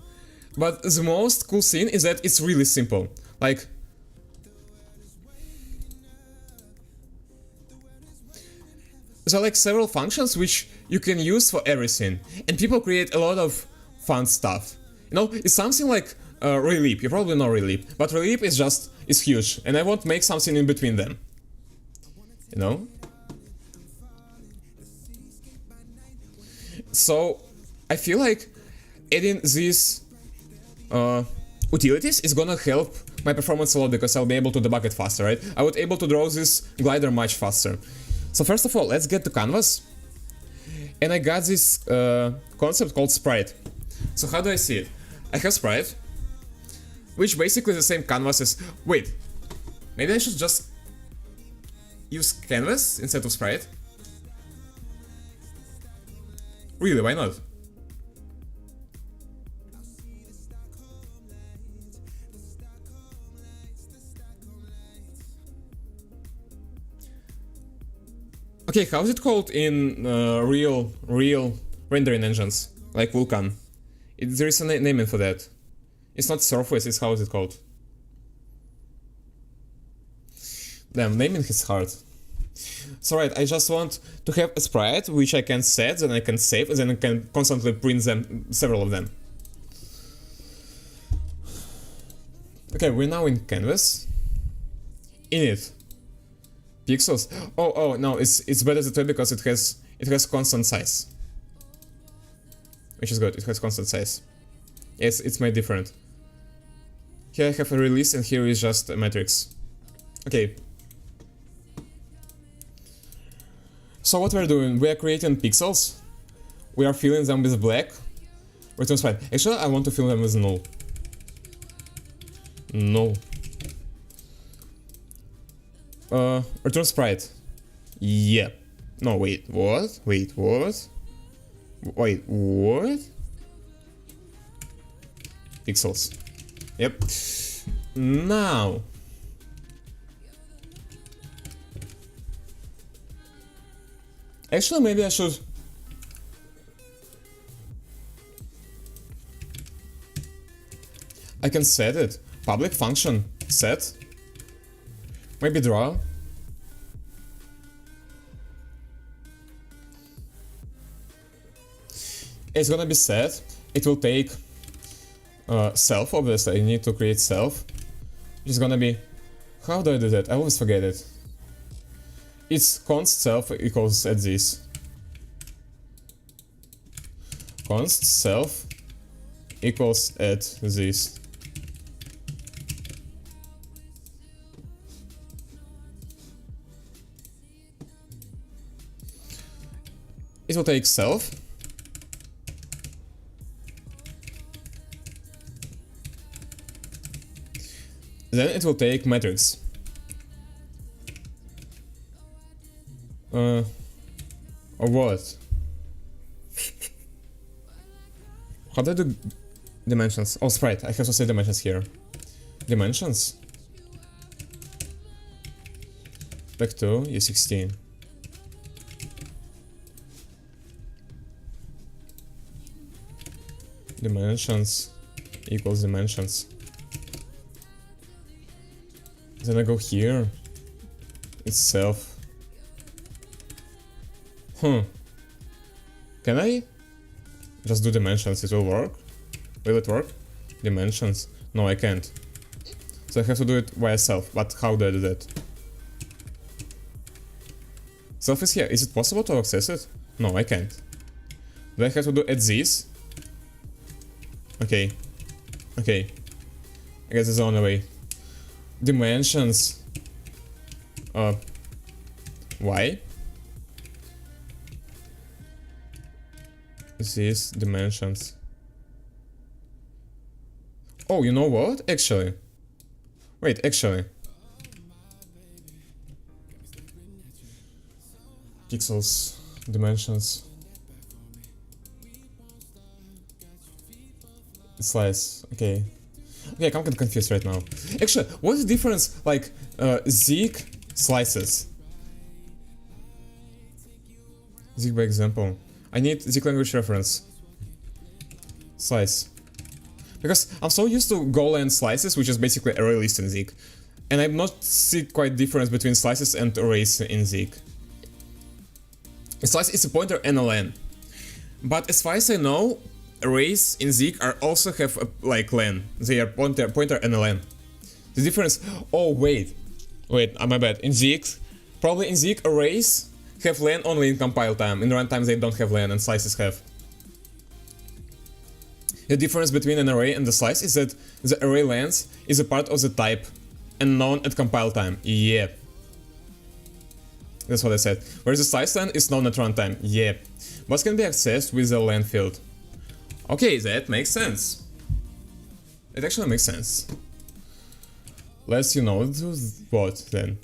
But the most cool thing is that it's really simple. Like, there are like several functions which you can use for everything, and people create a lot of fun stuff. You know, it's something like Reliep. You probably know Reliep, but Reliep is huge, and I want to make something in between them. You know? So, I feel like adding these utilities is gonna help my performance a lot because I'll be able to debug it faster, right? I would able to draw this glider much faster. So first of all, let's get to canvas. And I got this concept called sprite. So how do I see it? I have sprite, which basically is the same canvas as... Wait, maybe I should just use canvas instead of sprite? Really, why not? Okay, how is it called in real rendering engines, like Vulkan? There is a naming for that. It's not surface, it's how is it called? Damn, naming is hard. So right, I just want to have a sprite which I can set, then I can save, and then I can constantly print them, several of them. Okay, we're now in canvas. Init. Pixels. Oh no, it's better that way because it has constant size, which is good. It has constant size. Yes, it's made different. Here I have a release, and here is just a matrix. Okay. So what we're doing? We are creating pixels. We are filling them with black. Return sprite. Actually, I want to fill them with null. No. Return sprite. Yeah. No, wait, what? Wait, what? Wait, what? Pixels. Yep. Now. Actually, maybe I should... I can set it. Public function set. Maybe draw. It's gonna be set. It will take self, obviously. I need to create self. It's gonna be... How do I do that? I always forget it. It's const self equals at this. Const self equals at this. It will take self. Then it will take matrix. Or what? How do I do dimensions? Oh, sprite. I have to say dimensions here. Dimensions. Back to U16. Dimensions equals dimensions. Then I go here. It's self. Can I just do dimensions? It will work? Will it work? Dimensions. No, I can't. So I have to do it via self. But how do I do that? Self is here. Is it possible to access it? No, I can't. Do I have to do at this? Okay. Okay. I guess it's the only way. Dimensions. Why? These dimensions. Oh, you know what? Actually. Wait, actually. Pixels. Dimensions. Slice. Okay. Okay, I'm kind of confused right now. Actually, what's the difference, like, ZIG slices? ZIG by example. I need ZIG language reference. Slice. Because I'm so used to Golang slices, which is basically array list in ZIG. And I'm not see quite difference between slices and arrays in ZIG. A slice is a pointer and a len. But as far as I know, arrays in ZIG are also have a, like len. They are pointer and a len. The difference... Oh, wait, my bad. In ZIG, probably in ZIG, arrays have len only in compile time. In runtime they don't have len and slices have. The difference between an array and the slice is that the array length is a part of the type and known at compile time. Yeah. That's what I said. Whereas the slice length is known at runtime. Yeah. But can be accessed with the len field. Okay, that makes sense. It actually makes sense. Let's, do what then?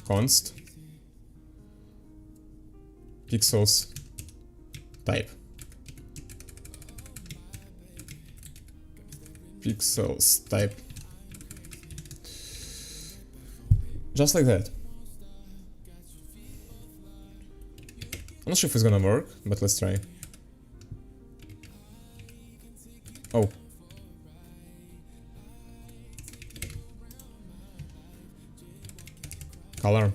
Const pixels type. Pixels type. Just like that. I'm not sure if it's gonna work, but let's try. Oh. Color.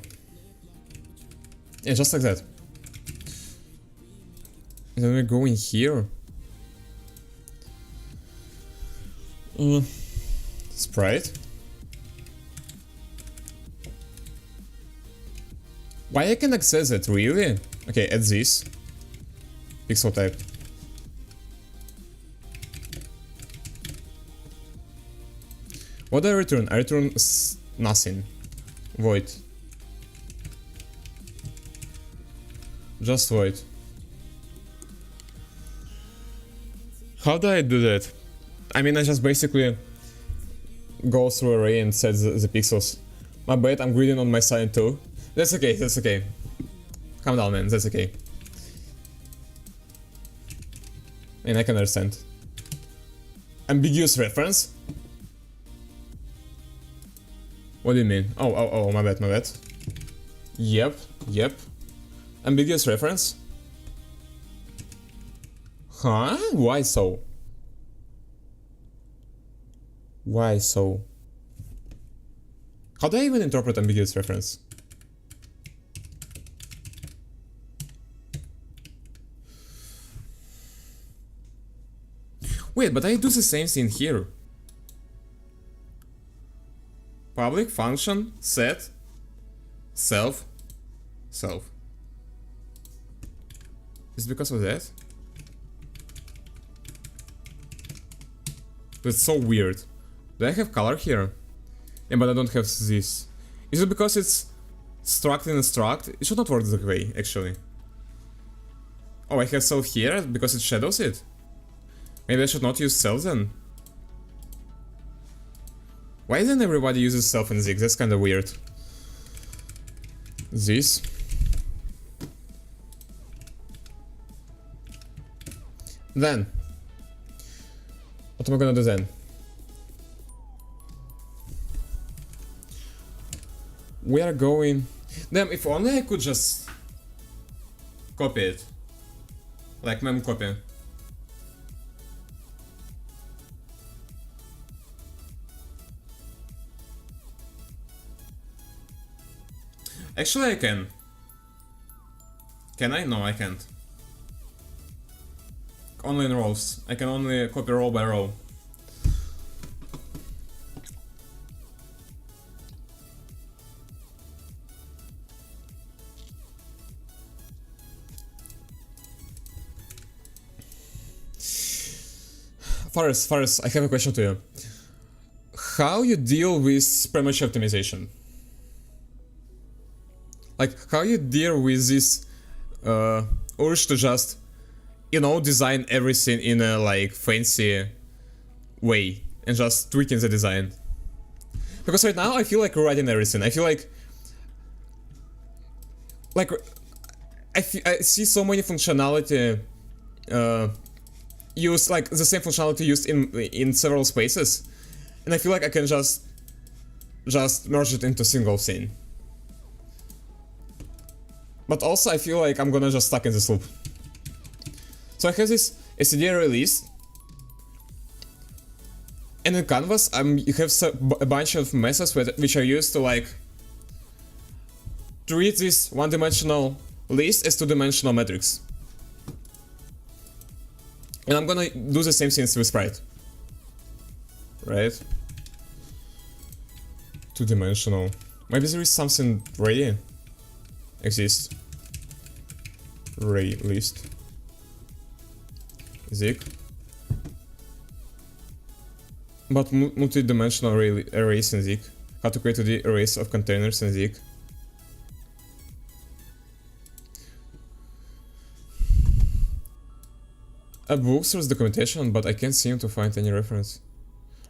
Yeah, just like that. And then we go in here. Sprite. Why I can access it, really? Okay, add this. Pixel type. What do I return? I return nothing. Void. Just void. How do I do that? I mean, I just basically go through array and set the pixels. My bad, I'm greedy on my side too. That's okay, that's okay. Calm down, man, that's okay. And I can understand. Ambiguous reference? What do you mean? Oh, my bad. Yep. Ambiguous reference? Huh? Why so? Why so? How do I even interpret ambiguous reference? Wait, but I do the same thing here. Public function set self. Is it because of that? That's so weird. Do I have color here? Yeah, but I don't have this. Is it because it's struct in a struct? It should not work that way, actually. Oh, I have self here because it shadows it? Maybe I should not use self then? Why isn't everybody uses self in ZIG? That's kinda weird. This. Then. What am I gonna do then? We are going... Damn, if only I could just... copy it. Like mem copy. Actually, I can. Can I? No, I can't. Only in rows. I can only copy row by row. Faris, I have a question to you. How you deal with premature optimization? Like, how you deal with this urge to just, design everything in a, like, fancy way and just tweaking the design? Because right now I feel like rewriting everything. I feel like I see so many functionality used, like the same functionality used in several spaces, and I feel like I can just merge it into a single thing. But also I feel like I'm gonna just stuck in this loop. So I have this std release, and in Canvas you have a bunch of methods which are used to like treat this one-dimensional list as two-dimensional metrics. And I'm gonna do the same things with Sprite. Right? Two-dimensional. Maybe there is something ready. Exists. array list ZIG, but multi-dimensional arrays in ZIG. How to create the arrays of containers in ZIG. A book source documentation, but I can't seem to find any reference.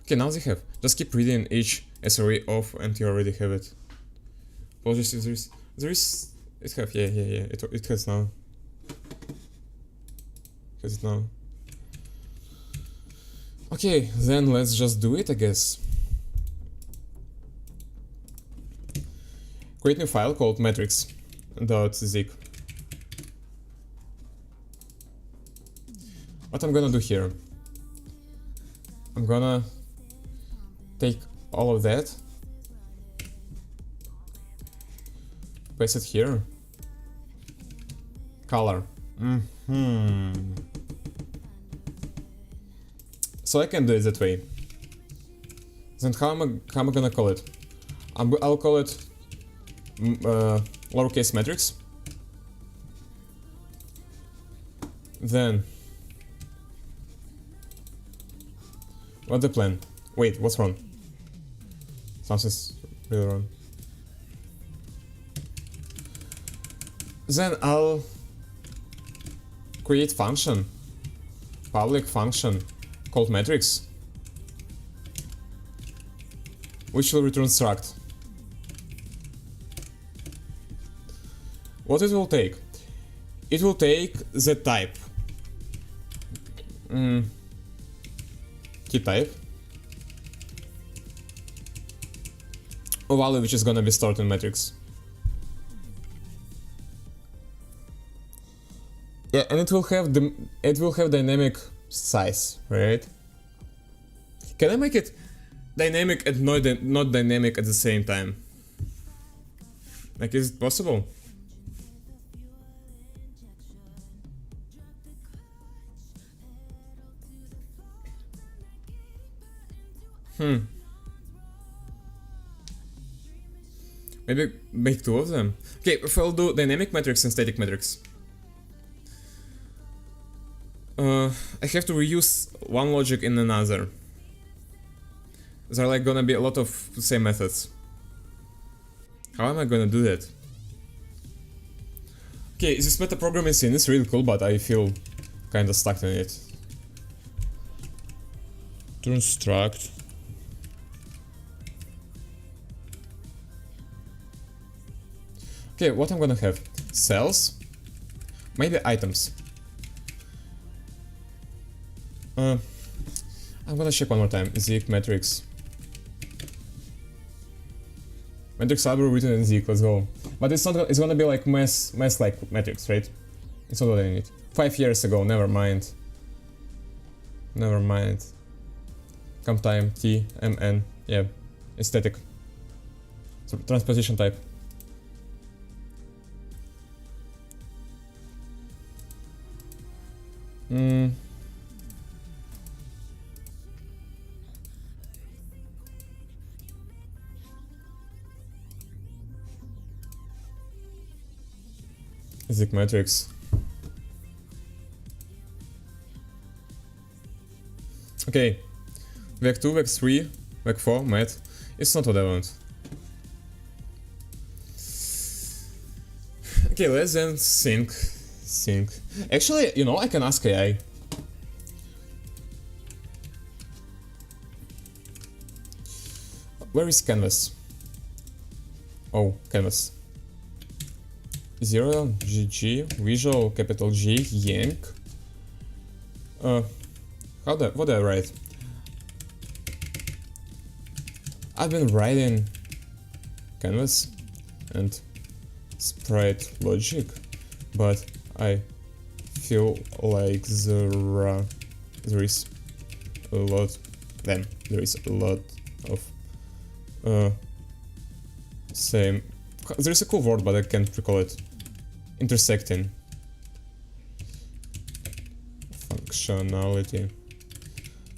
Okay, now they have. Just keep reading each SRE off and you already have it. Apologies if there is it have, yeah, it has now. It has it now. Okay, then let's just do it, I guess. Create new file called metrics.zig. What I'm gonna do here, I'm gonna take all of that, paste it here, color. So I can do it that way. Then how am I gonna call it? I'll call it lowercase metrics. Then what's the plan? Wait, what's wrong? Something's really wrong. Then I'll create function, public function called metrics, which will return struct. What it will take? It will take the type, key type, a value which is gonna be stored in metrics. Yeah, and it will have dynamic size, right? Can I make it dynamic and not dynamic at the same time? Like, is it possible? Maybe make two of them. Okay, if I'll do dynamic metrics and static metrics. I have to reuse one logic in another. There are like gonna be a lot of same methods. How am I gonna do that? Okay, this metaprogramming scene is really cool, but I feel kinda stuck in it. Turn struct. Okay, what I'm gonna have? Cells? Maybe items. I'm gonna check one more time. ZIG metrics. Metrics are written in ZIG, let's go. But it's not. It's gonna be like mass like metrics, right? It's not what I need. 5 years ago. Never mind. Never mind. Comp time T M N. Yeah, it's static. So transposition type. ZIG metrics. Okay, vec 2, vec 3, vec 4, mat. It's not what I want. Okay, let's then sync. Actually, you know, I can ask AI. Where is canvas? Oh, canvas. 0, GG, visual, capital G, yank. What do I write? I've been writing canvas and sprite logic, but I feel like there is a lot. Then there is a lot of same. There's a cool word, but I can't recall it. Intersecting functionality.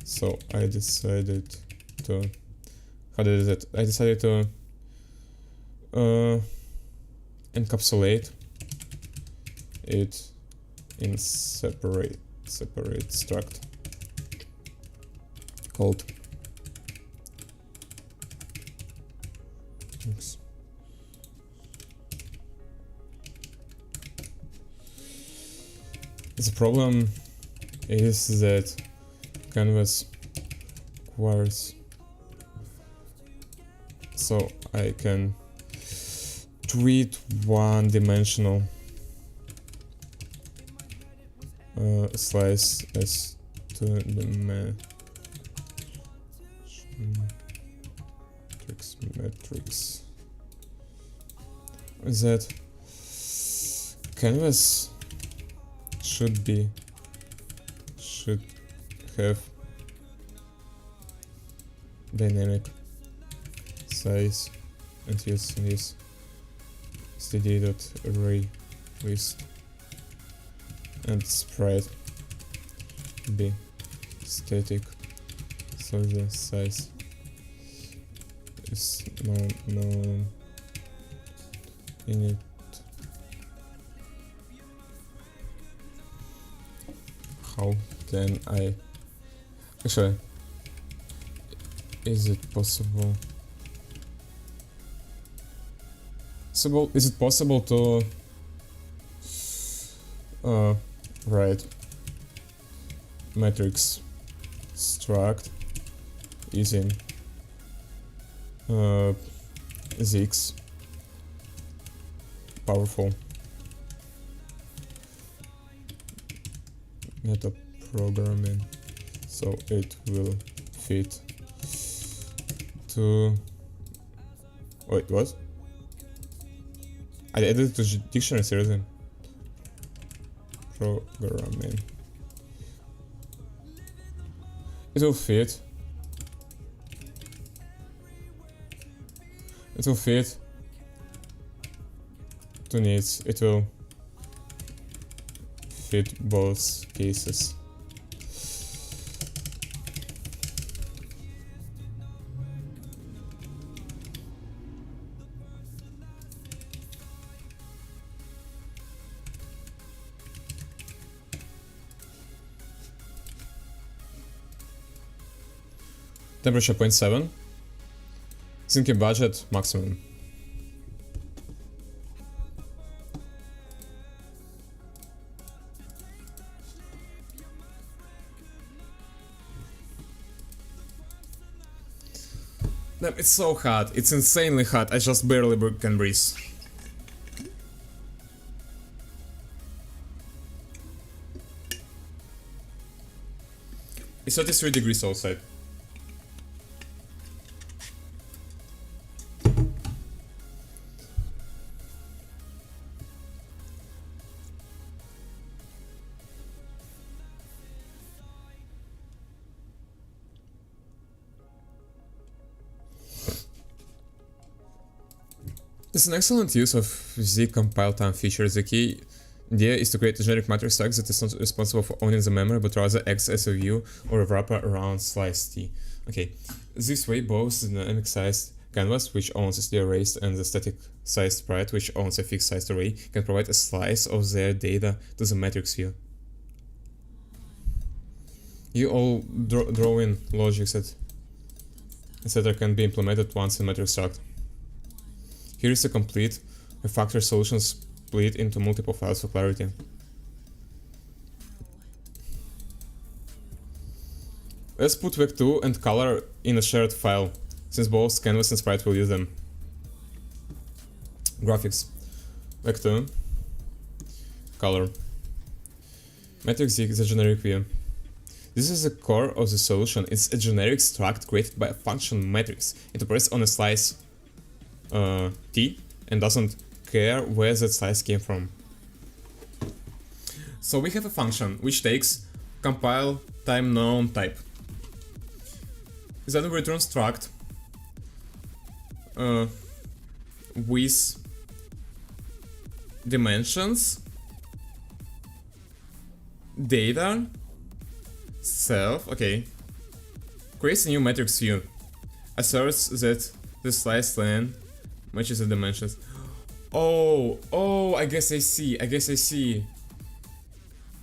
So I decided to. How did it? I decided to encapsulate it in separate struct called oops. The problem is that canvas requires so I can treat one-dimensional slice as two-dimensional matrix. That canvas should have dynamic size and use this std.array list and sprite be static, so the size is known init. How can I actually, is it possible? Is it possible to write matrix struct using ZIGs? Powerful meta programming, so it will fit to. Wait, what? I added it to dictionary, seriously. Programming. It will fit. It will fit to needs. It will fit both cases. Temperature 0.7. Syncing budget maximum. Damn, it's so hot. It's insanely hot. I just barely can breathe. It's 33 degrees outside. It's an excellent use of ZIG compile time feature. The key idea is to create a generic matrix stack that is not responsible for owning the memory, but rather acts as a view or a wrapper around slice T. Okay, this way both the dynamic sized canvas, which owns a clear arrays, and the static sized sprite, which owns a fixed sized array, can provide a slice of their data to the matrix view. You all draw in logics that etc. can be implemented once in matrix struct. Here is a complete refactor solution split into multiple files for clarity. Let's put vec2 and color in a shared file, since both canvas and sprite will use them. Graphics. Vec2. Color. Matrix ZIG is a generic view. This is the core of the solution. It's a generic struct created by a function matrix. It operates on a slice T and doesn't care where that slice came from. So we have a function which takes compile time known type. Then we return struct with dimensions, data, self, okay, creates a new matrix view, asserts that the slice length matches the dimensions. Oh, I guess I see.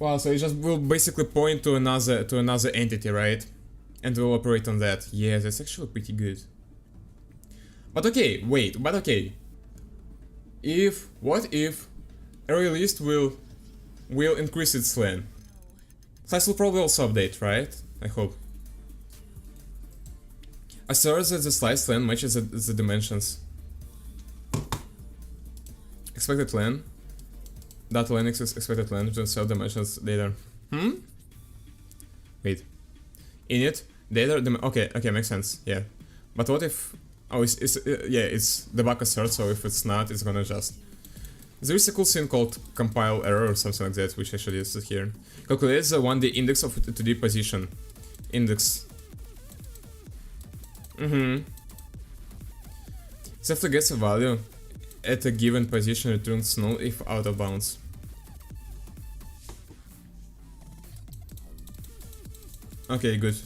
Wow, so it just will basically point to another entity, right? And will operate on that. Yeah, that's actually pretty good. But okay, wait, but okay. What if array list will increase its len? Size will probably also update, right? I hope. Assert that the slice len matches the dimensions. Expected len. Data len expected len returns self dimensions data. Wait. Init data. Okay, makes sense. Yeah. But what if? Oh, it's debug assert. So if it's not, it's gonna just. There is a cool thing called compile error or something like that, which I should use it here. Calculates the 1D index of 2D position. Index. So after gets a value at a given position, returns null if out of bounds. Okay, good.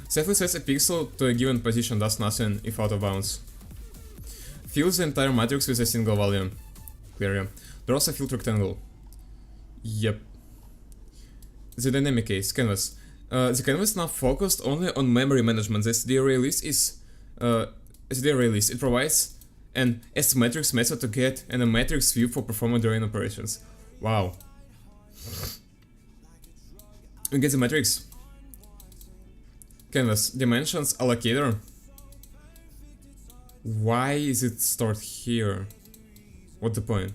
Safely sets a pixel to a given position, does nothing if out of bounds. Fills the entire matrix with a single value. Clear, yeah. Draws a filled rectangle. Yep. The dynamic case, canvas. The canvas now focused only on memory management. The SD array list is SD array list. It provides an S-matrix method to get and a matrix view for performing the array operations. Wow. We get the matrix. Canvas dimensions allocator. Why is it stored here? What's the point?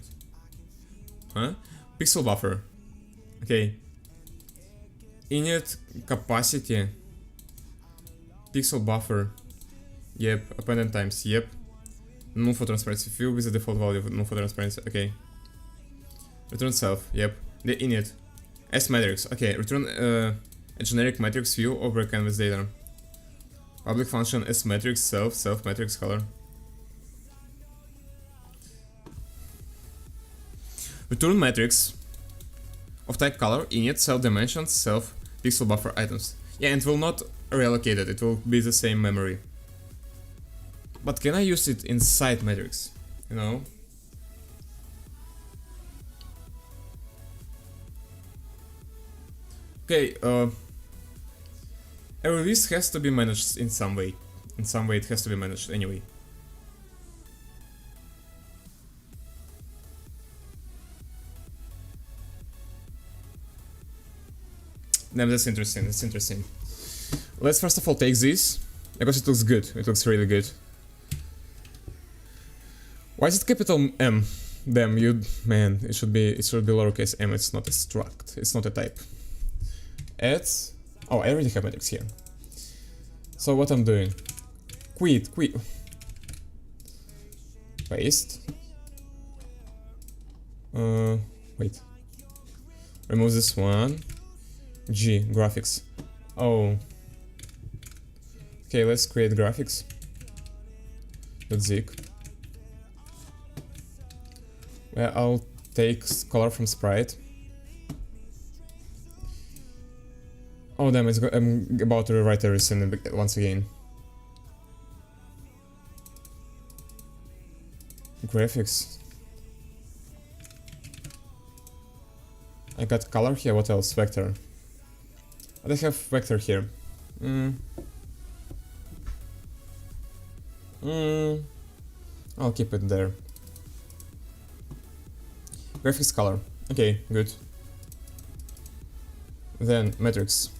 Huh? Pixel buffer. Okay. Init capacity. Pixel buffer. Yep. Appended times. Yep. Null for transparency. Fill with the default value of null for transparency. Okay. Return self. Yep. The init. S matrix. Okay. Return a generic matrix view over canvas data. Public function S matrix self matrix color. Return matrix of type color init self dimensions self pixel buffer items. Yeah, and it will not reallocate it. It will be the same memory. But can I use it inside matrix? You know? Okay, a release has to be managed in some way. In some way it has to be managed anyway. Damn, that's interesting, that's interesting. Let's first of all take this, because it looks good, it looks really good. Why is it capital M? Damn, man, it should be lowercase m, it's not a struct, it's not a type. Oh, I already have matrix here. So what I'm doing? Quit. Paste. Wait. Remove this one. G, graphics. Oh. Okay, let's create graphics. .zig. Well, I'll take color from sprite. Oh damn, I'm about to rewrite everything once again. Graphics. I got color here, what else? Vector. But I have vector here. I'll keep it there. Graphics color. Okay, good. Then matrix.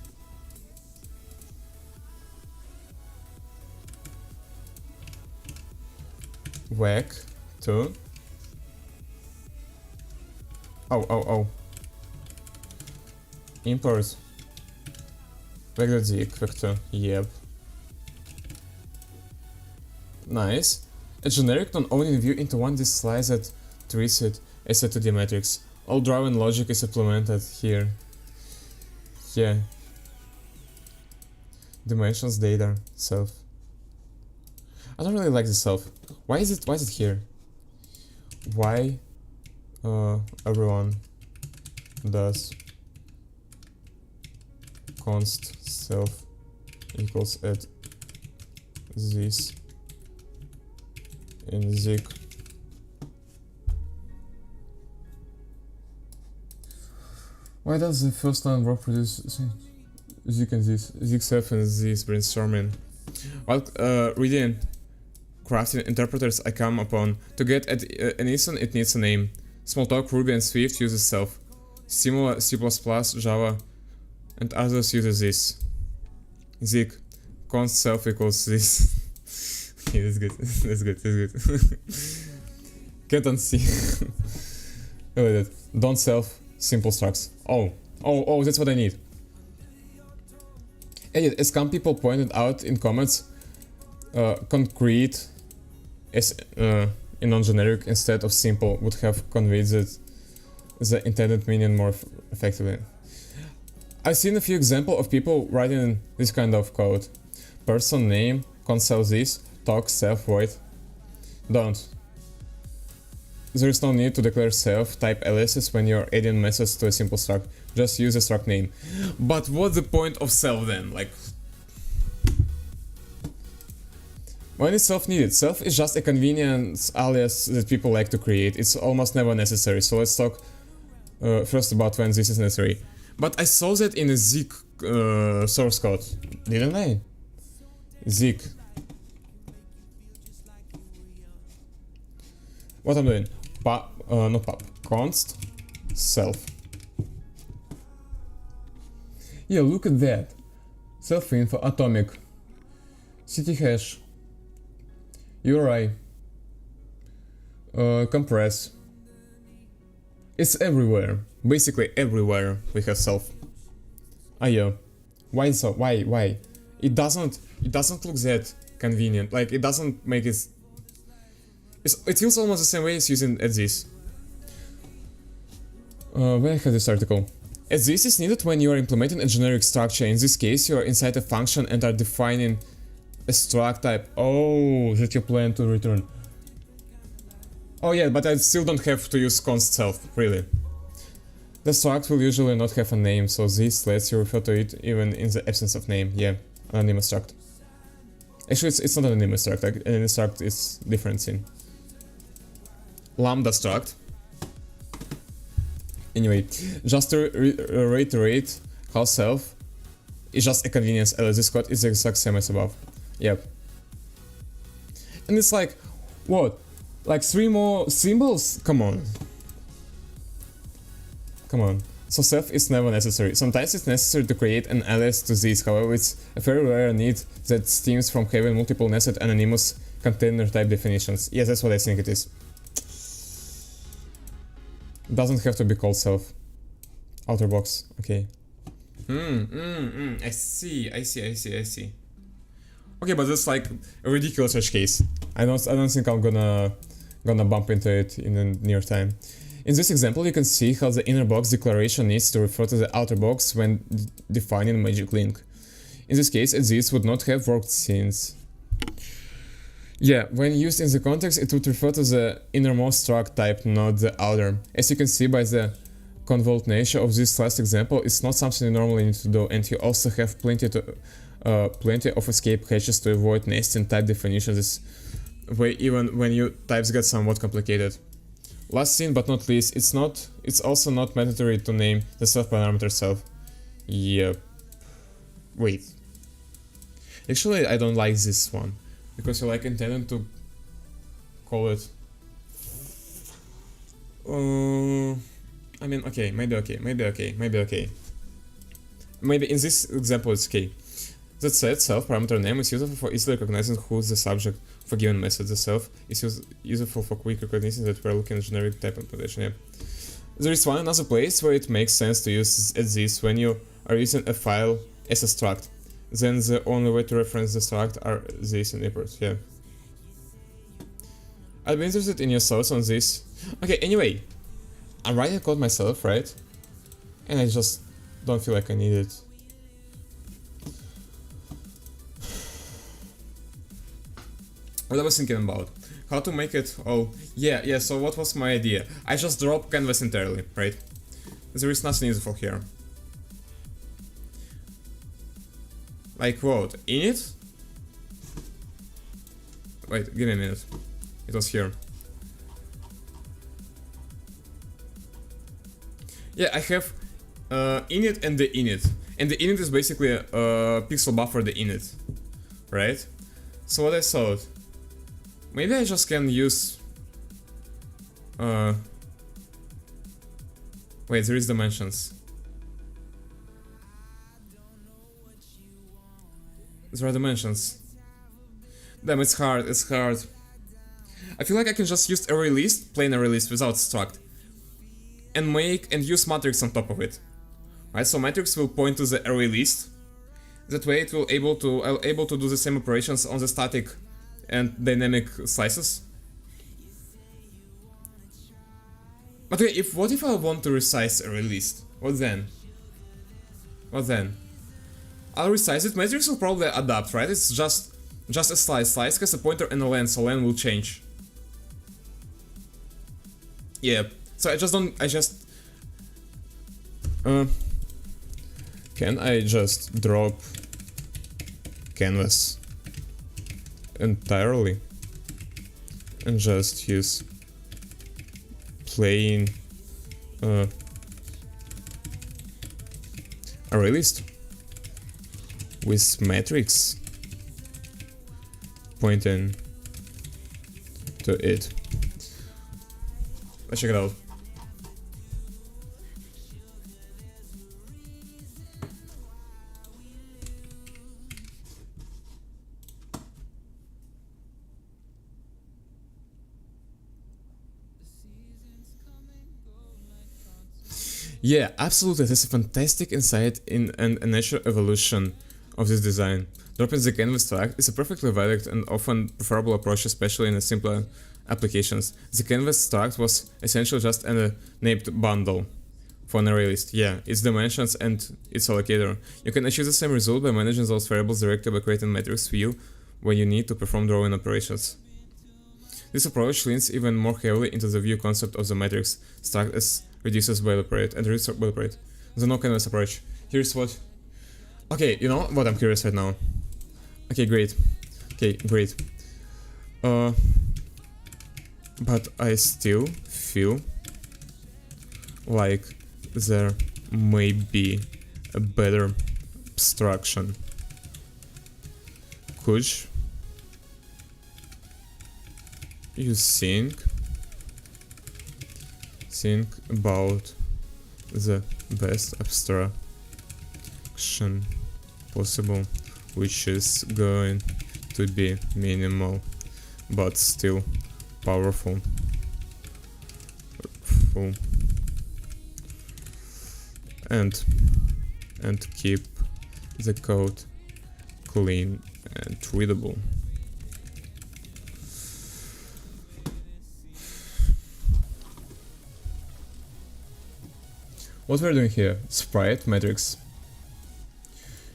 Whack to. Oh. Import. Vector ZIG, vector, yep. Nice. A generic non-owning view into one D sliced treated as a 2D matrix. All drawing logic is implemented here. Yeah. Dimensions, data, self. I don't really like the self. Why is it here? Why everyone does const self equals at this in ZIG Why does the first line work for this? ZIG and this. ZIG self and this brainstorming. While reading crafting interpreters I come upon, to get at an ezen it needs a name. Smalltalk, Ruby and Swift uses self. Similar C++, Java and others uses this. ZIG. Const self equals this. Okay, that's good. That's good. That's good. Can't unsee. Look at that. Don't self simple structs. Oh, that's what I need. Edit, as some people pointed out in comments, concrete as in non-generic instead of simple would have conveyed the intended meaning more effectively. I've seen a few examples of people writing this kind of code. Person name, console this, talk, self, void. Don't. There is no need to declare self type aliases when you're adding methods to a simple struct. Just use a struct name. But what's the point of self then? Like, when is self needed? Self is just a convenience alias that people like to create. It's almost never necessary. So let's talk first about when this is necessary. But I saw that in a ZIG source code, didn't I? ZIG. What I'm doing? Not pub. Const self. Yeah, look at that. Self info, atomic, city hash, URI, compress. It's everywhere. Basically everywhere we have self. Yeah. Why so? Why? It doesn't look that convenient. Like, it doesn't make it. It feels almost the same way as using at this. Where I have this article. As this is needed when you are implementing a generic structure. In this case, you are inside a function and are defining a struct type. Oh, that you plan to return. Oh yeah, but I still don't have to use const self, really. The struct will usually not have a name, so this lets you refer to it even in the absence of name. Yeah, anonymous struct. Actually, it's not an anonymous struct. Like, an anonymous struct is different thing. Lambda struct. Anyway, just to reiterate how self is just a convenience alias. This code is the exact same as above. Yep. And it's like, what? Like 3 more symbols? Come on. Come on. So self is never necessary. Sometimes it's necessary to create an alias to this, however it's a very rare need that stems from having multiple nested anonymous container type definitions. Yes, that's what I think it is. Doesn't have to be called self. Outer box, okay. I see. Okay, but that's like a ridiculous edge case. I don't think I'm gonna bump into it in the near time. In this example, you can see how the inner box declaration needs to refer to the outer box when defining magic link. In this case, this would not have worked since. Yeah, when used in the context, it would refer to the innermost struct type, not the outer. As you can see by the convolved nature of this last example, it's not something you normally need to do, and you also have plenty of escape hatches to avoid nesting type definitions this way, even when your types get somewhat complicated. Last thing but not least, it's also not mandatory to name the self parameter self. Yep. Wait. Actually, I don't like this one, because you're like intended to call it. I mean, okay, maybe okay. Maybe in this example it's okay. That said, self parameter name is useful for easily recognizing who is the subject of a given method. The self is useful for quick recognition that we're looking at generic type implementation. Yeah. There is one another place where it makes sense to use this when you are using a file as a struct. Then the only way to reference the struct are this and imports. Yeah. I'd be interested in your thoughts on this. Okay, anyway, I'm writing code myself, right? And I just don't feel like I need it. What I was thinking about, how to make it all. Yeah, so what was my idea? I just drop canvas entirely, right? There is nothing useful here. Like what? Init? Wait, give me a minute. It was here. Yeah, I have init and the init. And the init is basically a pixel buffer the init, right? So what I thought, maybe I just can use wait, there is dimensions. There are dimensions. Damn, it's hard, it's hard. I feel like I can just use array list, plain array list without struct, and use matrix on top of it. Right, so matrix will point to the array list. That way it will able to do the same operations on the static and dynamic slices. But okay, what if I want to resize array list? What then? What then? I'll resize it. Matrix will probably adapt, right? It's just a slice. Slice has a pointer and a len, so len will change. Yeah. So can I just drop canvas entirely and just use plain array list with matrix pointing to it? Let's check it out. Yeah, absolutely, there's a fantastic insight in a natural evolution of this design. Dropping the canvas struct is a perfectly valid and often preferable approach, especially in simpler applications. The canvas struct was essentially just a named bundle for an array list. Yeah, its dimensions and its allocator. You can achieve the same result by managing those variables directly by creating matrix view when you need to perform drawing operations. This approach leans even more heavily into the view concept of the matrix struct as reduces boilerplate and reduces boilerplate. The no canvas approach. Here's what. Okay, you know what? I'm curious right now. Okay, great. Okay, great. But I still feel like there may be a better abstraction. Could you think about the best abstraction possible, which is going to be minimal but still powerful, and keep the code clean and readable? What we're doing here? Sprite, matrix,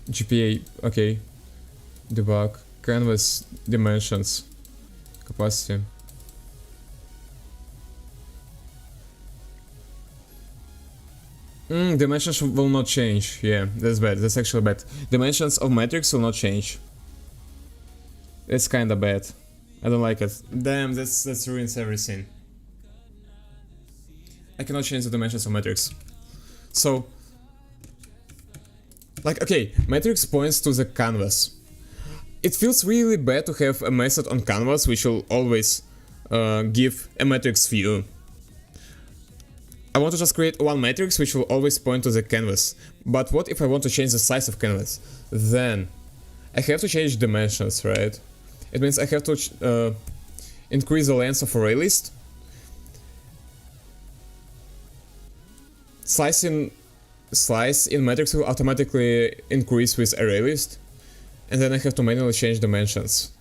GPA, okay, debug, canvas, dimensions, capacity. Dimensions will not change. Yeah, that's bad. That's actually bad. Dimensions of matrix will not change. It's kinda bad. I don't like it. Damn, that ruins everything. I cannot change the dimensions of matrix. So, like, okay, matrix points to the canvas. It feels really bad to have a method on canvas which will always give a matrix view. I want to just create one matrix which will always point to the canvas. But what if I want to change the size of canvas? Then I have to change dimensions, right? It means I have to increase the length of array list. Slice in matrix will automatically increase with array list, and then I have to manually change dimensions.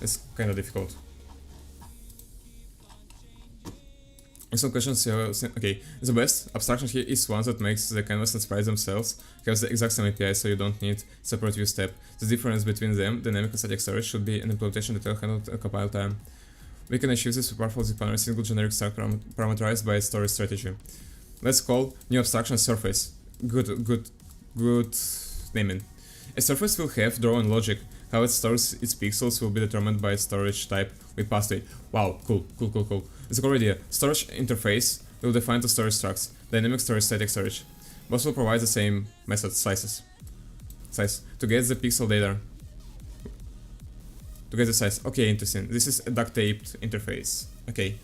It's kind of difficult. Some questions here. Okay, the best abstraction here is one that makes the canvas and sprites themselves have the exact same API, so you don't need separate view step. The difference between them, dynamic and static storage, should be an implementation detail handled at compile time. We can achieve this with powerful zip single generic stack parameterized by storage strategy. Let's call new abstraction surface. Good naming. A surface will have drawn logic. How it stores its pixels will be determined by its storage type. with path to it. Wow, cool. It's a core idea. Storage interface will define the storage structs, dynamic storage, static storage. Both will provide the same method, size, to get the pixel data. To get the size. Okay, interesting. This is a duct taped interface. Okay.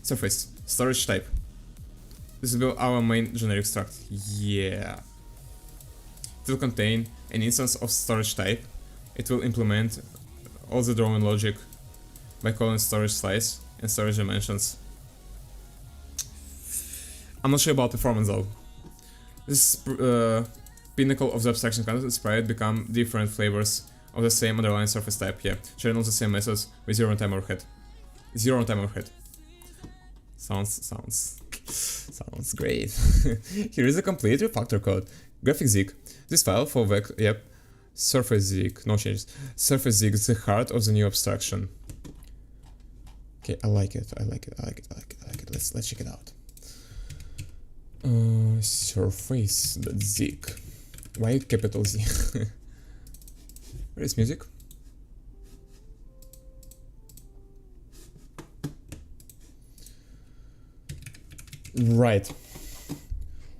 Surface. Storage type. This will be our main generic struct. Yeah. It will contain an instance of storage type. It will implement all the drawing logic by calling storage slice and storage dimensions. I'm not sure about performance though. This pinnacle of the abstraction concept sprite become different flavors of the same underlying surface type, yeah. Sharing all the same methods with zero runtime overhead. Zero runtime overhead. Sounds great. Here is a complete refactor code. Graphic ZIG. This file for vector, yep. Surface ZIG, no changes. Surface ZIG is the heart of the new abstraction. Okay, I like it. Let's check it out. Surface.zig. Why capital Z? Where is music? Right.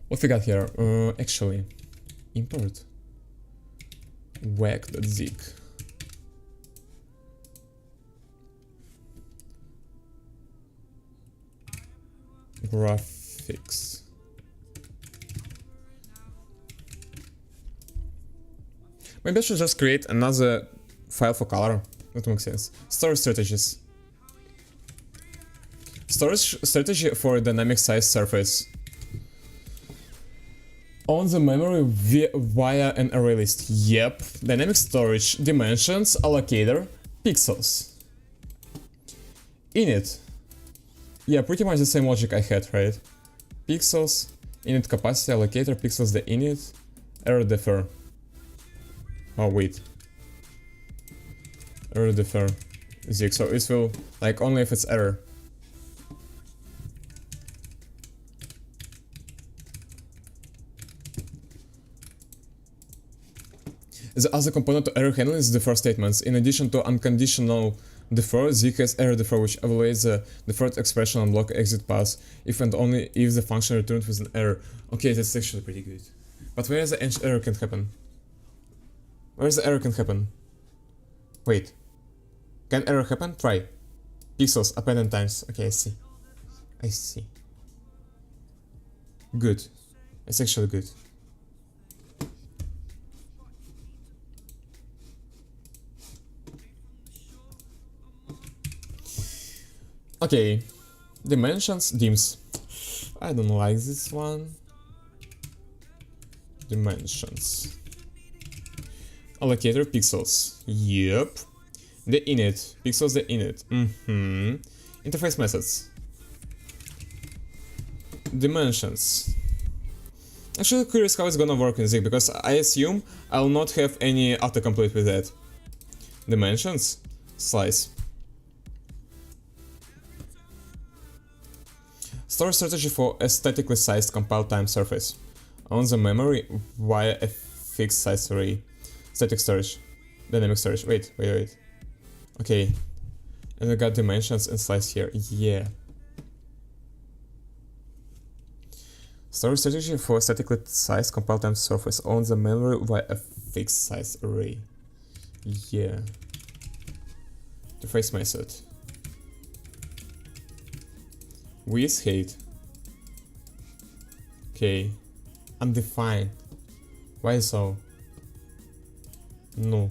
What we got here? Actually, import whack.zig. Graphics. Maybe I should just create another file for color. That makes sense. Storage strategies. Storage strategy for a dynamic size surface. On the memory via an array list. Yep. Dynamic storage, dimensions, allocator, pixels. Init. Yeah, pretty much the same logic I had, right? Pixels, init capacity, allocator, pixels the init, error defer. Oh wait. Error defer. ZIG, so it will, like, only if it's error. The other component to error handling is defer statements. In addition to unconditional defer, ZIG has error defer, which evaluates the deferred expression on block exit path if and only if the function returned with an error. Okay, that's actually pretty good. But where is the error can happen? Where is the error can happen? Wait. Can error happen? Try. Pixels, append times. Okay, I see. Good. It's actually good. Okay, dimensions, dims. I don't like this one. Dimensions. Allocator, pixels. Yep. The init. Pixels, the init. Interface methods. Dimensions. Actually curious how it's gonna work in ZIG, because I assume I'll not have any autocomplete with that. Dimensions. Slice. Storage strategy for a statically sized compile time surface. On the memory via a fixed size array. Static storage. Dynamic storage. Wait. Okay. And we got dimensions and slice here. Yeah. Storage strategy for statically sized compile time surface on the memory via a fixed size array. Yeah. Interface method. With height. Okay. Undefined. Why so? No.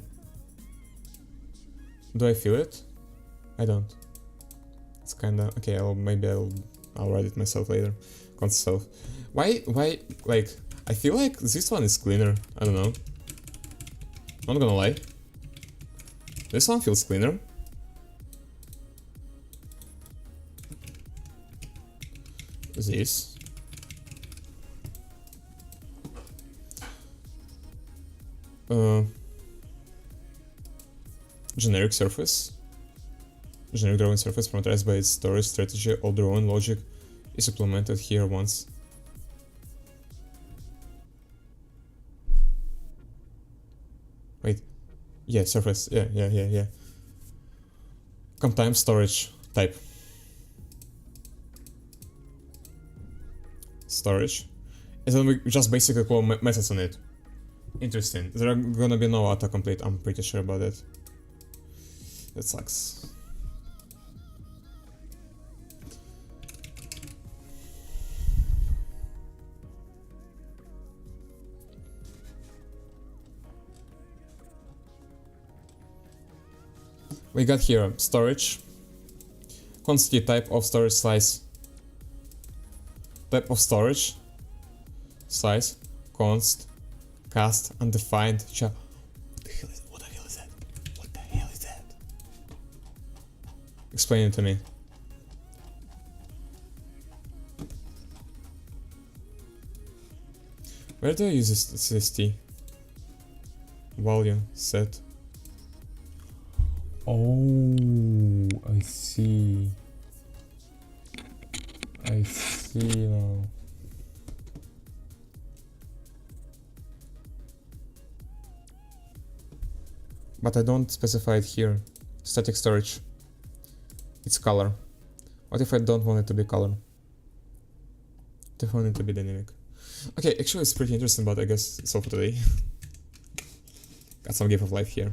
Do I feel it? I don't. It's kinda okay. I'll write it myself later. Console. Why? Like, I feel like this one is cleaner. I don't know. Not gonna lie. This one feels cleaner. This. Generic surface. Generic drawing surface parameterized by its storage strategy. All drawing logic is implemented here once. Wait. Yeah, surface. Yeah. Comp time storage type. Storage. And then we just basically call methods on it. Interesting. There are gonna be no autocomplete, I'm pretty sure about it. That sucks. We got here storage, quantity, type of storage, size, type of storage, size, const, cast, undefined, what the hell is that? What the hell is that? Explain it to me. Where do I use this CST? Volume, set. Oh, I see. I see now. But I don't specify it here. Static storage. It's color. What if I don't want it to be color? I want it to be dynamic. Okay, actually it's pretty interesting, but I guess it's all for today. Got some game of life here.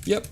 Yep.